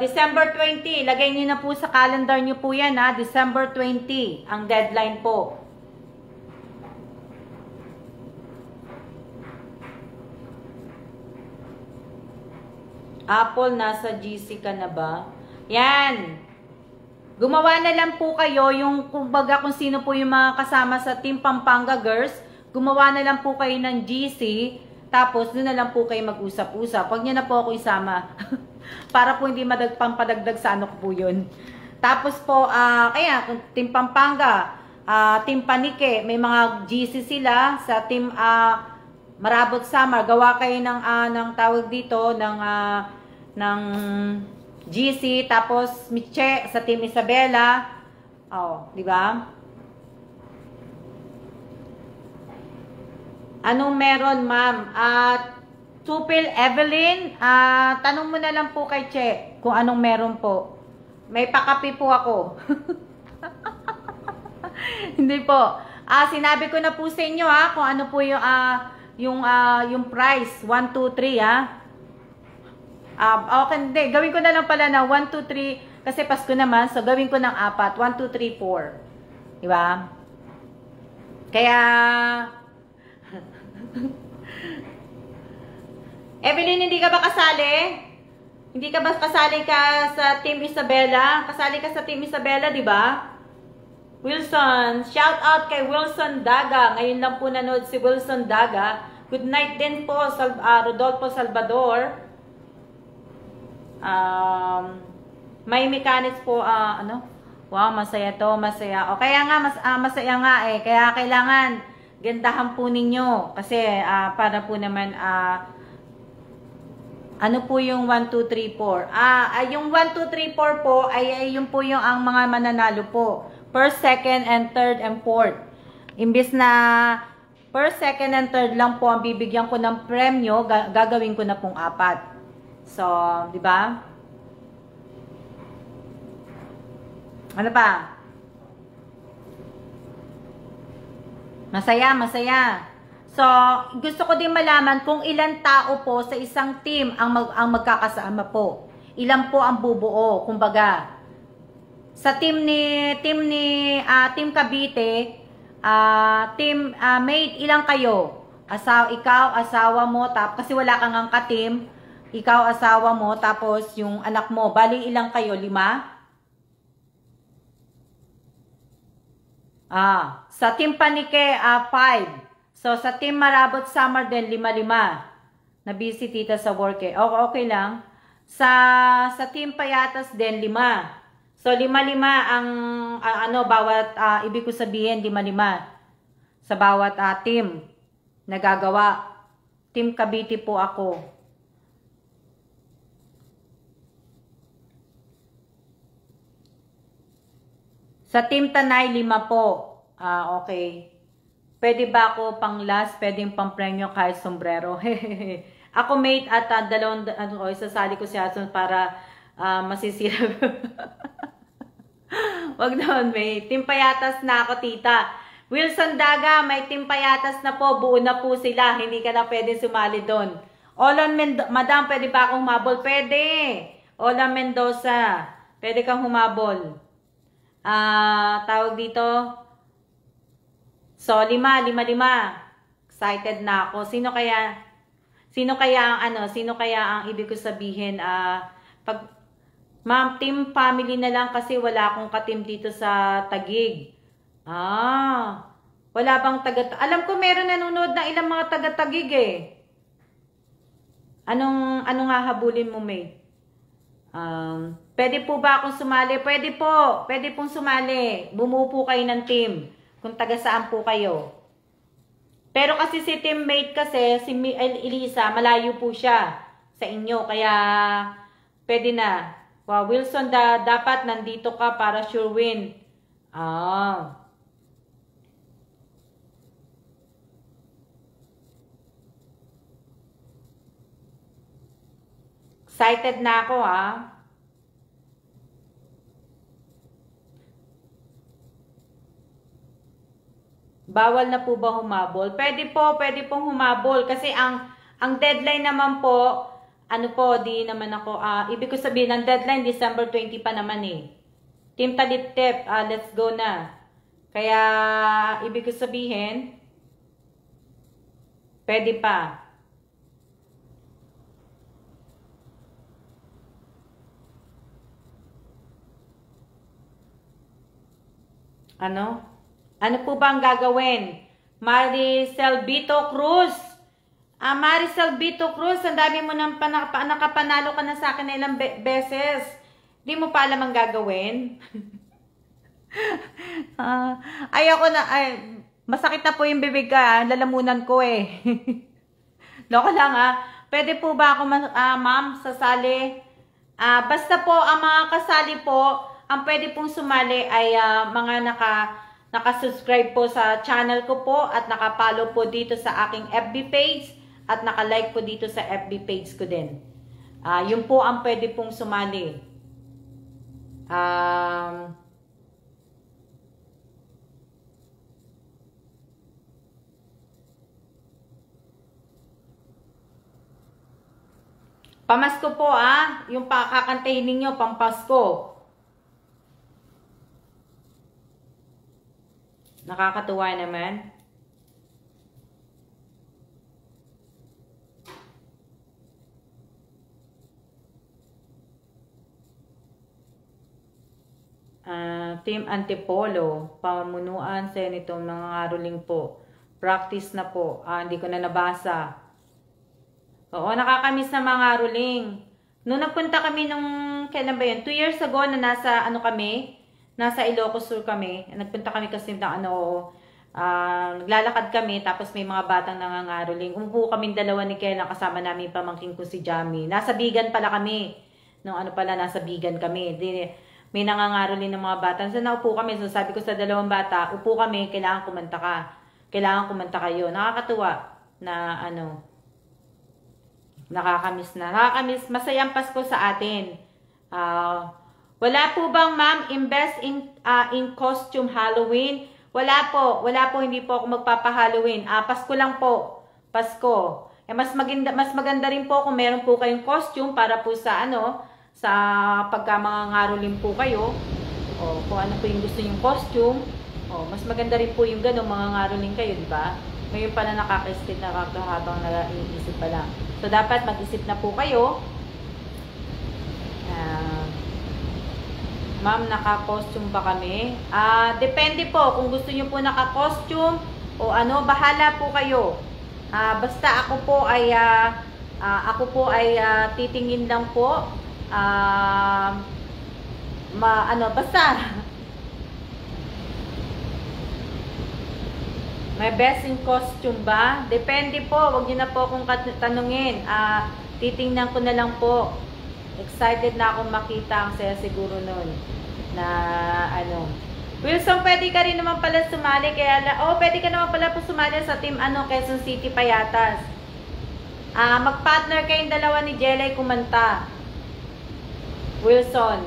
December 20, lagay nyo na po sa calendar nyo po yan December 20, ang deadline po. Apple, nasa GC ka na ba? Yan. Gumawa na lang po kayo yung, kumbaga kung sino po yung mga kasama sa Team Pampanga Girls, gumawa na lang po kayo ng GC, tapos doon na lang po kayo mag-usap-usap. Huwag niyo na po ako isama. Para po hindi pamadagdag sa ano po yun. Tapos po, kaya, Team Pampanga, Team Panike, may mga GC sila sa Team Marabot Samar. Gawa kayo ng tawag dito, ng GC, tapos Miche sa Team Isabela. Di ba? Anong meron, ma'am? Tupil Evelyn, tanong mo na lang po kay Che kung anong meron po. May pakapi po ako. Hindi po. Sinabi ko na po sa inyo kung ano po yung price. 1, 2, 3 okay, hindi. Gawin ko na lang pala na 1, 2, 3 kasi Pasko naman. So, gawin ko ng 4. 1, 2, 3, 4. Diba? Kaya Evelyn, hindi ka ba kasali? Hindi ka ba kasali ka sa Team Isabela? Kasali ka sa Team Isabela, di ba? Wilson, shout out kay Wilson Daga. Ngayon lang po nanood si Wilson Daga. Good night din po, Rodolfo Salvador. May mechanics po, ano? Wow, masaya to, masaya. O kaya nga, masaya nga Kaya kailangan gandahan po ninyo. Kasi, para po naman, ano po yung 1, 2, 3, 4? Yung 1, 2, 3, 4 po, ay yung po yung ang mga mananalo po. First, second, and third, and fourth. Imbis na first, second, and third lang po ang bibigyan ko ng premyo, gagawin ko na pong 4. So, di ba? Ano pa? Masaya, masaya. So, gusto ko din malaman kung ilang tao po sa isang team ang magkakasama po. Ilan po ang bubuo, kumbaga. Sa team Cavite, team mate, ilang kayo? Ikaw, asawa mo, kasi wala kang ang ka-team. Ikaw, asawa mo, tapos yung anak mo. Bali, ilang kayo? 5? Sa Team Panike, 5. So, sa Team Marabot Samar din, 5-5. Na-busy tita sa work Okay lang. Sa Team Payatas din, 5. So, 5-5 ang, bawat, ibig ko sabihin, 5-5. Sa bawat team na gagawa. Team Cavite po ako. Sa Team Tanay, 5 po. Okay. Pwede ba ako pang last? Pwedeng pang premyo kahit sombrero. Ako mate at isasali ko si Hudson para masisira. Wag naman mate. Team Payatas na ako tita. Wilson Daga, may Team Payatas na po. Buo na po sila. Hindi ka na pwede sumali doon. Olan Madam, pwede ba akong humabol? Pwede. Olan Mendoza, pwede kang humabol. Tawag dito. So, 5. Excited na ako. Sino kaya ang ibig ko sabihin, ma'am, team family na lang kasi wala akong ka-team dito sa Taguig. Wala bang alam ko meron nanonood na ilang mga taga-Taguig Anong hahabulin mo, May? Pwede po ba akong sumali? Pwede po. Pwede pong sumali. Bumuo po kayo ng team. Kung taga saan po kayo. Pero kasi si teammate kasi, si Elisa, malayo po siya sa inyo. Kaya, pwede na. Wow, Wilson, dapat nandito ka para sure win. Ah. Excited na ako, ha? Bawal na po ba humabol? Pwede pong humabol kasi ang deadline naman po, ano po, di naman ako, ibig ko sabihin, ang deadline December 20 pa naman eh. Team Talitip, let's go na. Kaya, ibig ko sabihin, pwede pa. Ano? Ano po ba ang gagawin? Maricel Bito Cruz. Maricel Bito Cruz, ang dami mo nang nakapanalo ka na sa akin na ilang beses. Di mo pa alam ang gagawin? Ayoko na, masakit na po yung bibig ka, lalamunan ko eh. Loko lang Pwede po ba ako, ma'am, sasali? Basta po, ang mga kasali po, ang pwede pong sumali ay mga naka-subscribe po sa channel ko po at naka-follow po dito sa aking FB page at naka-like po dito sa FB page ko din. Yun po ang pwede pong sumali. Pamasko po yung kakantahin ninyo, pampasko. Nakakatuwa naman. Team Antipolo, pamunuan, Senator, mga ngaruling po. Practice na po. Hindi ko na nabasa. Oo, nakakamiss na mga ngaruling. Nung nagpunta kami kailan ba yun? 2 years ago na nasa nasa Ilocos Sur kami. Nagpunta kami kasi naglalakad kami tapos may mga batang nangangaroling. Umupo kami dalawa ni Kela kasama namin pamangkin ko si Jamie. Nasa Bigan pala kami. Nasa Bigan kami. May nangangaroling ng mga bata. So naupo kami. So sabi ko sa dalawang bata, upo kami, kailangan kumanta ka. Kailangan kumanta kayo. Nakakatuwa na nakakamiss na. Nakakamiss. Masayang Pasko sa atin. Wala po bang ma'am invest in costume Halloween? Wala po, hindi po ako magpapa-Halloween. Pasko lang po. Pasko. Mas maganda rin po kung meron po kayong costume para po sa sa pagka mga ngaroling po kayo. O kung ano po yung gusto yung costume. O mas maganda rin po yung mga ngaroling kayo, di ba? Ngayon pala nakaka-state habang nag-iisip pa lang. So dapat mag-isip na po kayo. Ma'am, naka-costume ba kami? Depende po kung gusto niyo po naka-costume o bahala po kayo. Basta ako po ay titingin lang po. Basta may best in costume ba? Depende po, wag niyo na po akong tanungin. Titingnan ko na lang po. Excited na akong makita, ang saya siguro nun na Wilson, pwede ka rin naman pala sumali pwede ka naman pala po sumali sa team Quezon City Payatas. Mag-partner kayong dalawa ni Jelay kumanta. Wilson,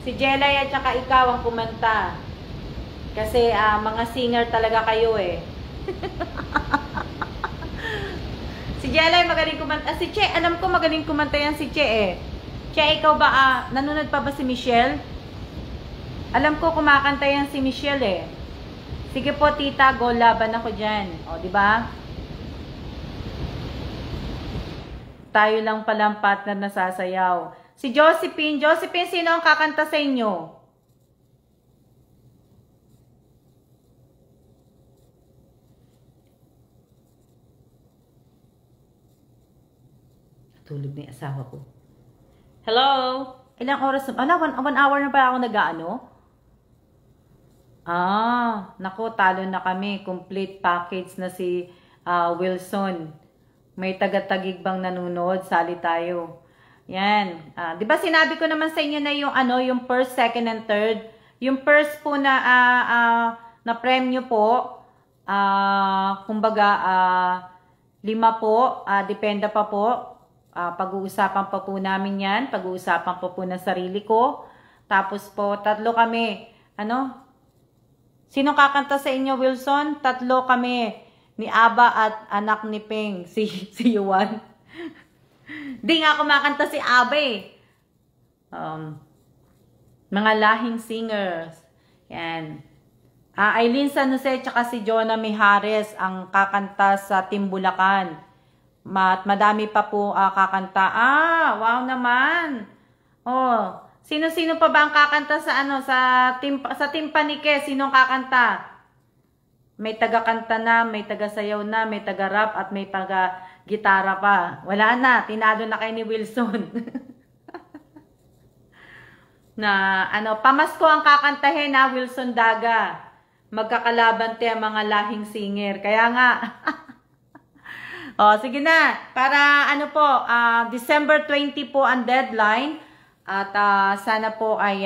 si Jelay at saka ikaw ang kumanta. Kasi mga singer talaga kayo eh. Si Jelay magaling kumanta. Si Che, alam ko magaling kumanta yan si Che eh. Che, ikaw ba, nanonood pa ba si Michelle? Alam ko kumakanta yan si Michelle eh. Sige po tita, go, laban ako dyan. O, di ba? Tayo lang palang partner na sasayaw. Si Josephine, sino ang kakanta sa inyo? Tulog na yung asawa ko. Hello? Ilang oras? 1 hour na ba ako nag-aano? Naku, talo na kami. Complete package na si Wilson. May taga-Taguig bang nanonood? Sali tayo. Yan. 'Di ba sinabi ko naman sa inyo na yung yung first, second and third, yung first po na na premyo po, kumbaga 5 po, depende pa po. Pag-uusapan pa po namin 'yan, pag-uusapan pa po ng sarili ko. Tapos po 3 kami. Sino kakanta sa inyo, Wilson? 3 kami. Ni Aba at anak ni Peng, si Yuan. Di nga kumakanta si Aba eh. Mga lahing singers. Yan. Aileen San Jose tsaka si Jonah Mijares ang kakanta sa Team Bulacan. At madami pa po kakanta. Wow naman. Sino-sino pa ba ang kakanta sa Team Panike? Sinong kakanta? May taga-kanta na, may taga-sayaw na, may taga-rap at may taga-gitara pa. Wala na, tinalo na kayo ni Wilson. Pamasko ang kakantahin na Wilson Daga. Magkakalaban ang mga lahing singer. Kaya nga. Sige na. Para December 20 po ang deadline. At sana po ay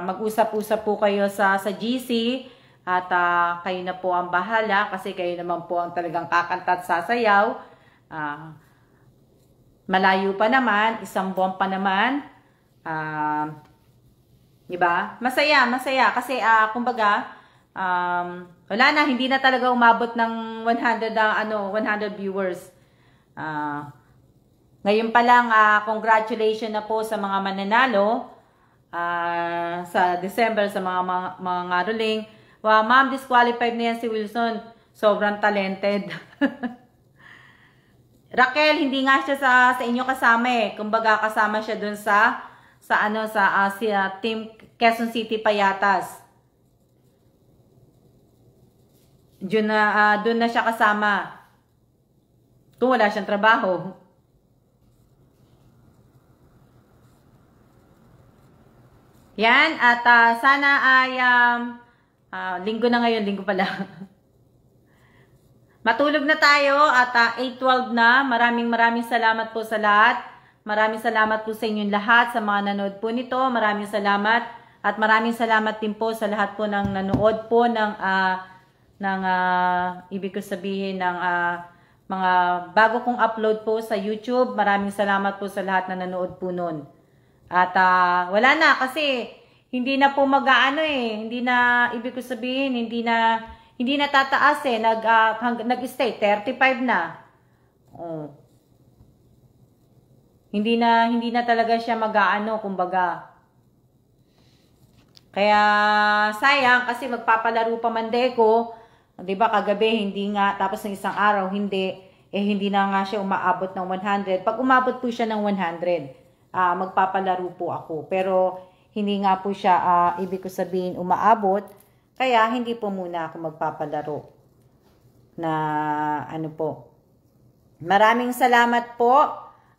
mag-usap-usap po kayo sa GC. At kayo na po ang bahala kasi kayo naman po ang talagang kakanta at sasayaw. Malayo pa naman, 1 buwan pa naman. Diba? Masaya kasi kumbaga wala na, hindi na talaga umabot ng 100 viewers. Ngayon pa lang congratulations na po sa mga mananalo sa December sa mga ngaruling. Wow, ma'am, disqualified na yan si Wilson. Sobrang talented. Raquel, hindi nga siya sa inyo kasama eh. Kumbaga kasama siya dun sa Team Quezon City Payatas. Dun na siya kasama. Kung wala siyang trabaho. Yan, at sana ay linggo na ngayon, linggo pala. Matulog na tayo at 8:12 na. Maraming salamat po sa lahat. Maraming salamat po sa inyong lahat, sa mga nanood po nito. Maraming salamat. At maraming salamat din po sa lahat po ng nanood po ng ibig ko sabihin ng mga bago kong upload po sa YouTube. Maraming salamat po sa lahat na nanood po nun. At wala na kasi hindi na po hindi na, ibig ko sabihin, hindi na tataas eh, nag-stay, 35 na. Hindi na talaga siya kumbaga. Kaya, sayang, kasi magpapalaro pa Mandeko, diba, kagabi, hindi nga, tapos ng isang araw, hindi na nga siya umaabot ng 100. Pag umabot po siya ng 100, magpapalaro po ako. Pero, hindi nga po siya, ibig ko sabihin, umaabot. Kaya, hindi po muna ako magpapalaro. Po. Maraming salamat po.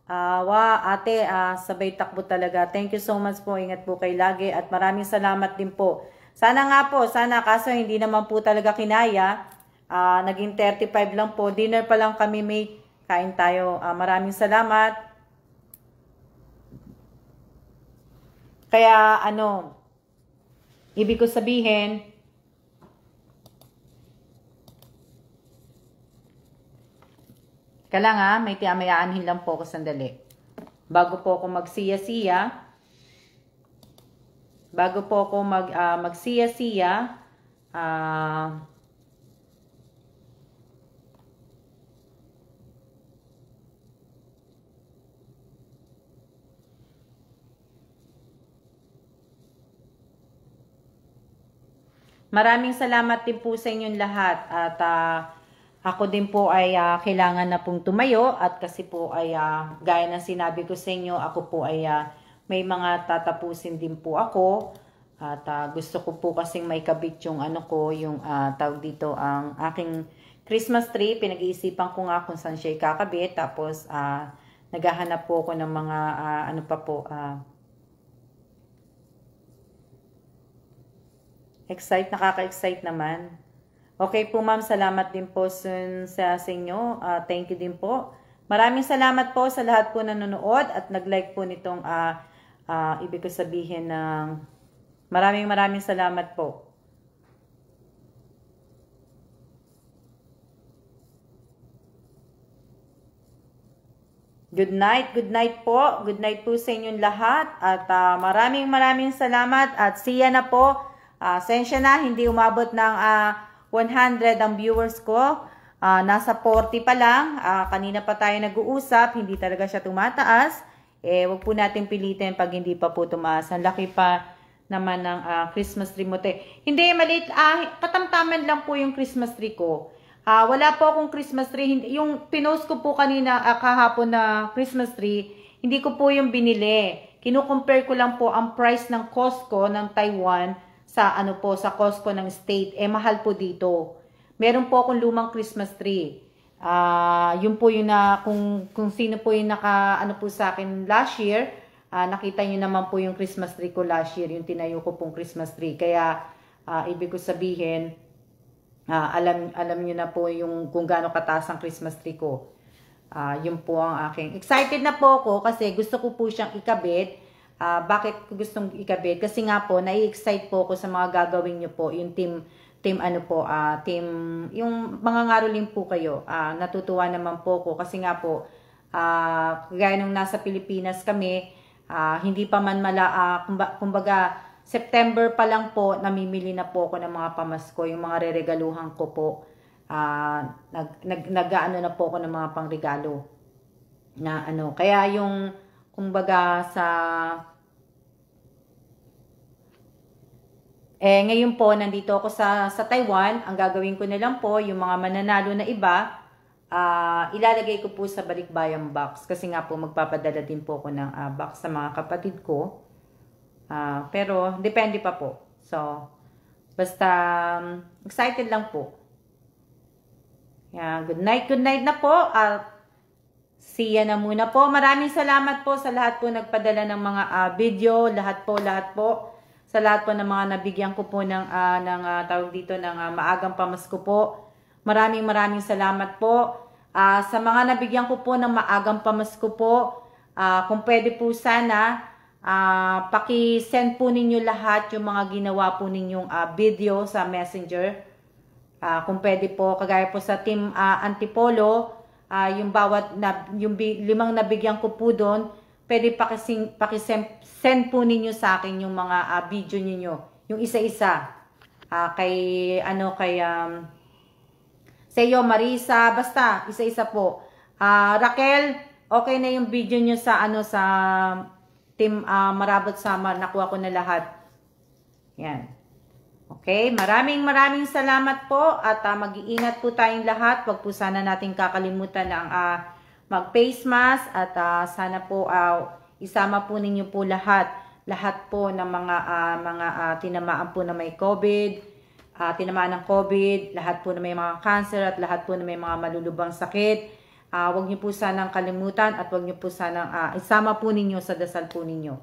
Ate, sabay takbo talaga. Thank you so much po. Ingat po kayo lagi. At maraming salamat din po. Sana kaso hindi naman po talaga kinaya. Naging 35 lang po. Dinner pa lang kami, mate. Kain tayo. Maraming salamat. Kaya, ibig ko sabihin, may tiamayaanhin lang po ako sandali. Bago po ako magsiya-siya, maraming salamat din po sa inyong lahat at ako din po ay kailangan na pong tumayo at kasi po ay gaya ng sinabi ko sa inyo, ako po ay may mga tatapusin din po ako at gusto ko po kasing may kabit yung yung tawag dito ang aking Christmas tree. Pinag-iisipan ko nga kung saan siya ikakabit, tapos naghahanap po ako ng mga nakaka-excite naman. Okay po ma'am, salamat din po sa inyo. Thank you din po. Maraming salamat po sa lahat po nanonood at nag-like po nitong ibig ko sabihin ng maraming salamat po. Good night po. Good night po sa inyong lahat. At maraming salamat. At siya na po. Sensya na, hindi umabot ng 100 ang viewers ko. Nasa 40 pa lang. Kanina pa tayo nag-uusap. Hindi talaga siya tumataas. Wag po natin pilitin pag hindi pa po tumaas. Ang laki pa naman ng Christmas tree mo. Hindi, maliit. Katamtaman lang po yung Christmas tree ko. Wala po akong Christmas tree. Yung pinost ko po kanina kahapon na Christmas tree, hindi ko po yung binili. Kino-compare ko lang po ang price ng Costco ng Taiwan sa sa Costco ng state. Mahal po dito. Meron po akong lumang Christmas tree. Yun po yung kung sino po yung po sa akin last year, nakita niyo naman po yung Christmas tree ko last year, yung tinayo ko pong Christmas tree. Kaya ibig ko sabihin, alam niyo na po yung kung gaano kataas ang Christmas tree ko. Yun po ang aking. Excited na po ako kasi gusto ko po siyang ikabit. Bakit ko gustong ikabit? Kasi nga po, nai-excite po ako sa mga gagawin niyo po. Yung team yung mga ngaroling po kayo. Natutuwa naman po ako kasi nga po, kagaya nung nasa Pilipinas kami, hindi pa man kumbaga, September pa lang po, namimili na po ako ng mga pamasko, yung mga reregaluhan ko po. Nag-ano na po ako ng mga pangregalo. Na kaya yung, kumbaga ngayon po, nandito ako sa Taiwan. Ang gagawin ko na lang po, yung mga mananalo na iba, ilalagay ko po sa balikbayang box. Kasi nga po, magpapadala din po ako ng box sa mga kapatid ko. Pero, depende pa po. So, basta, excited lang po. Good night na po. See ya na muna po. Maraming salamat po sa lahat po nagpadala ng mga video. Lahat po. Sa lahat po ng mga nabigyan ko po ng tawag dito, ng maagang pamasko po. Maraming salamat po. Sa mga nabigyan ko po ng maagang pamasko po, kung pwede po sana, paki-send po ninyo lahat yung mga ginawa po ninyong video sa Messenger. Kung pwede po, kagaya po sa Team Antipolo, yung yung 5 nabigyan ko po doon, pwede paki-send po ninyo sa akin yung mga video ninyo, yung isa-isa. Sa iyo, Marisa, basta isa-isa po. Raquel, okay na yung video nyo sa sa Team Marabot Samar, nakuha ko na lahat. Yan. Okay, maraming salamat po at mag-iingat po tayong lahat. Huwag po sana natin kakalimutan ang mag-face mask at sana po isama po ninyo po lahat po ng mga tinamaan po na may COVID, tinamaan ng COVID, lahat po na may mga cancer at lahat po na may mga malulubang sakit. Huwag niyo po sanang kalimutan at huwag niyo po sanang isama po ninyo sa dasal po ninyo.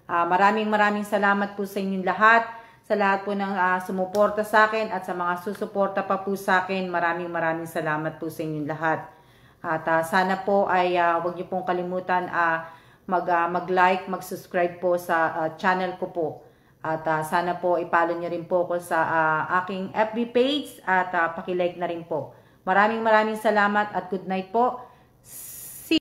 Maraming salamat po sa inyong lahat, sa lahat po ng sumuporta sa akin at sa mga susuporta pa po sa akin. Maraming salamat po sa inyong lahat. At sana po ay huwag niyo pong kalimutan mag-like, mag-subscribe po sa channel ko po. At sana po ipalo niyo rin po ako sa aking FB page at paki-like na rin po. Maraming salamat at good night po.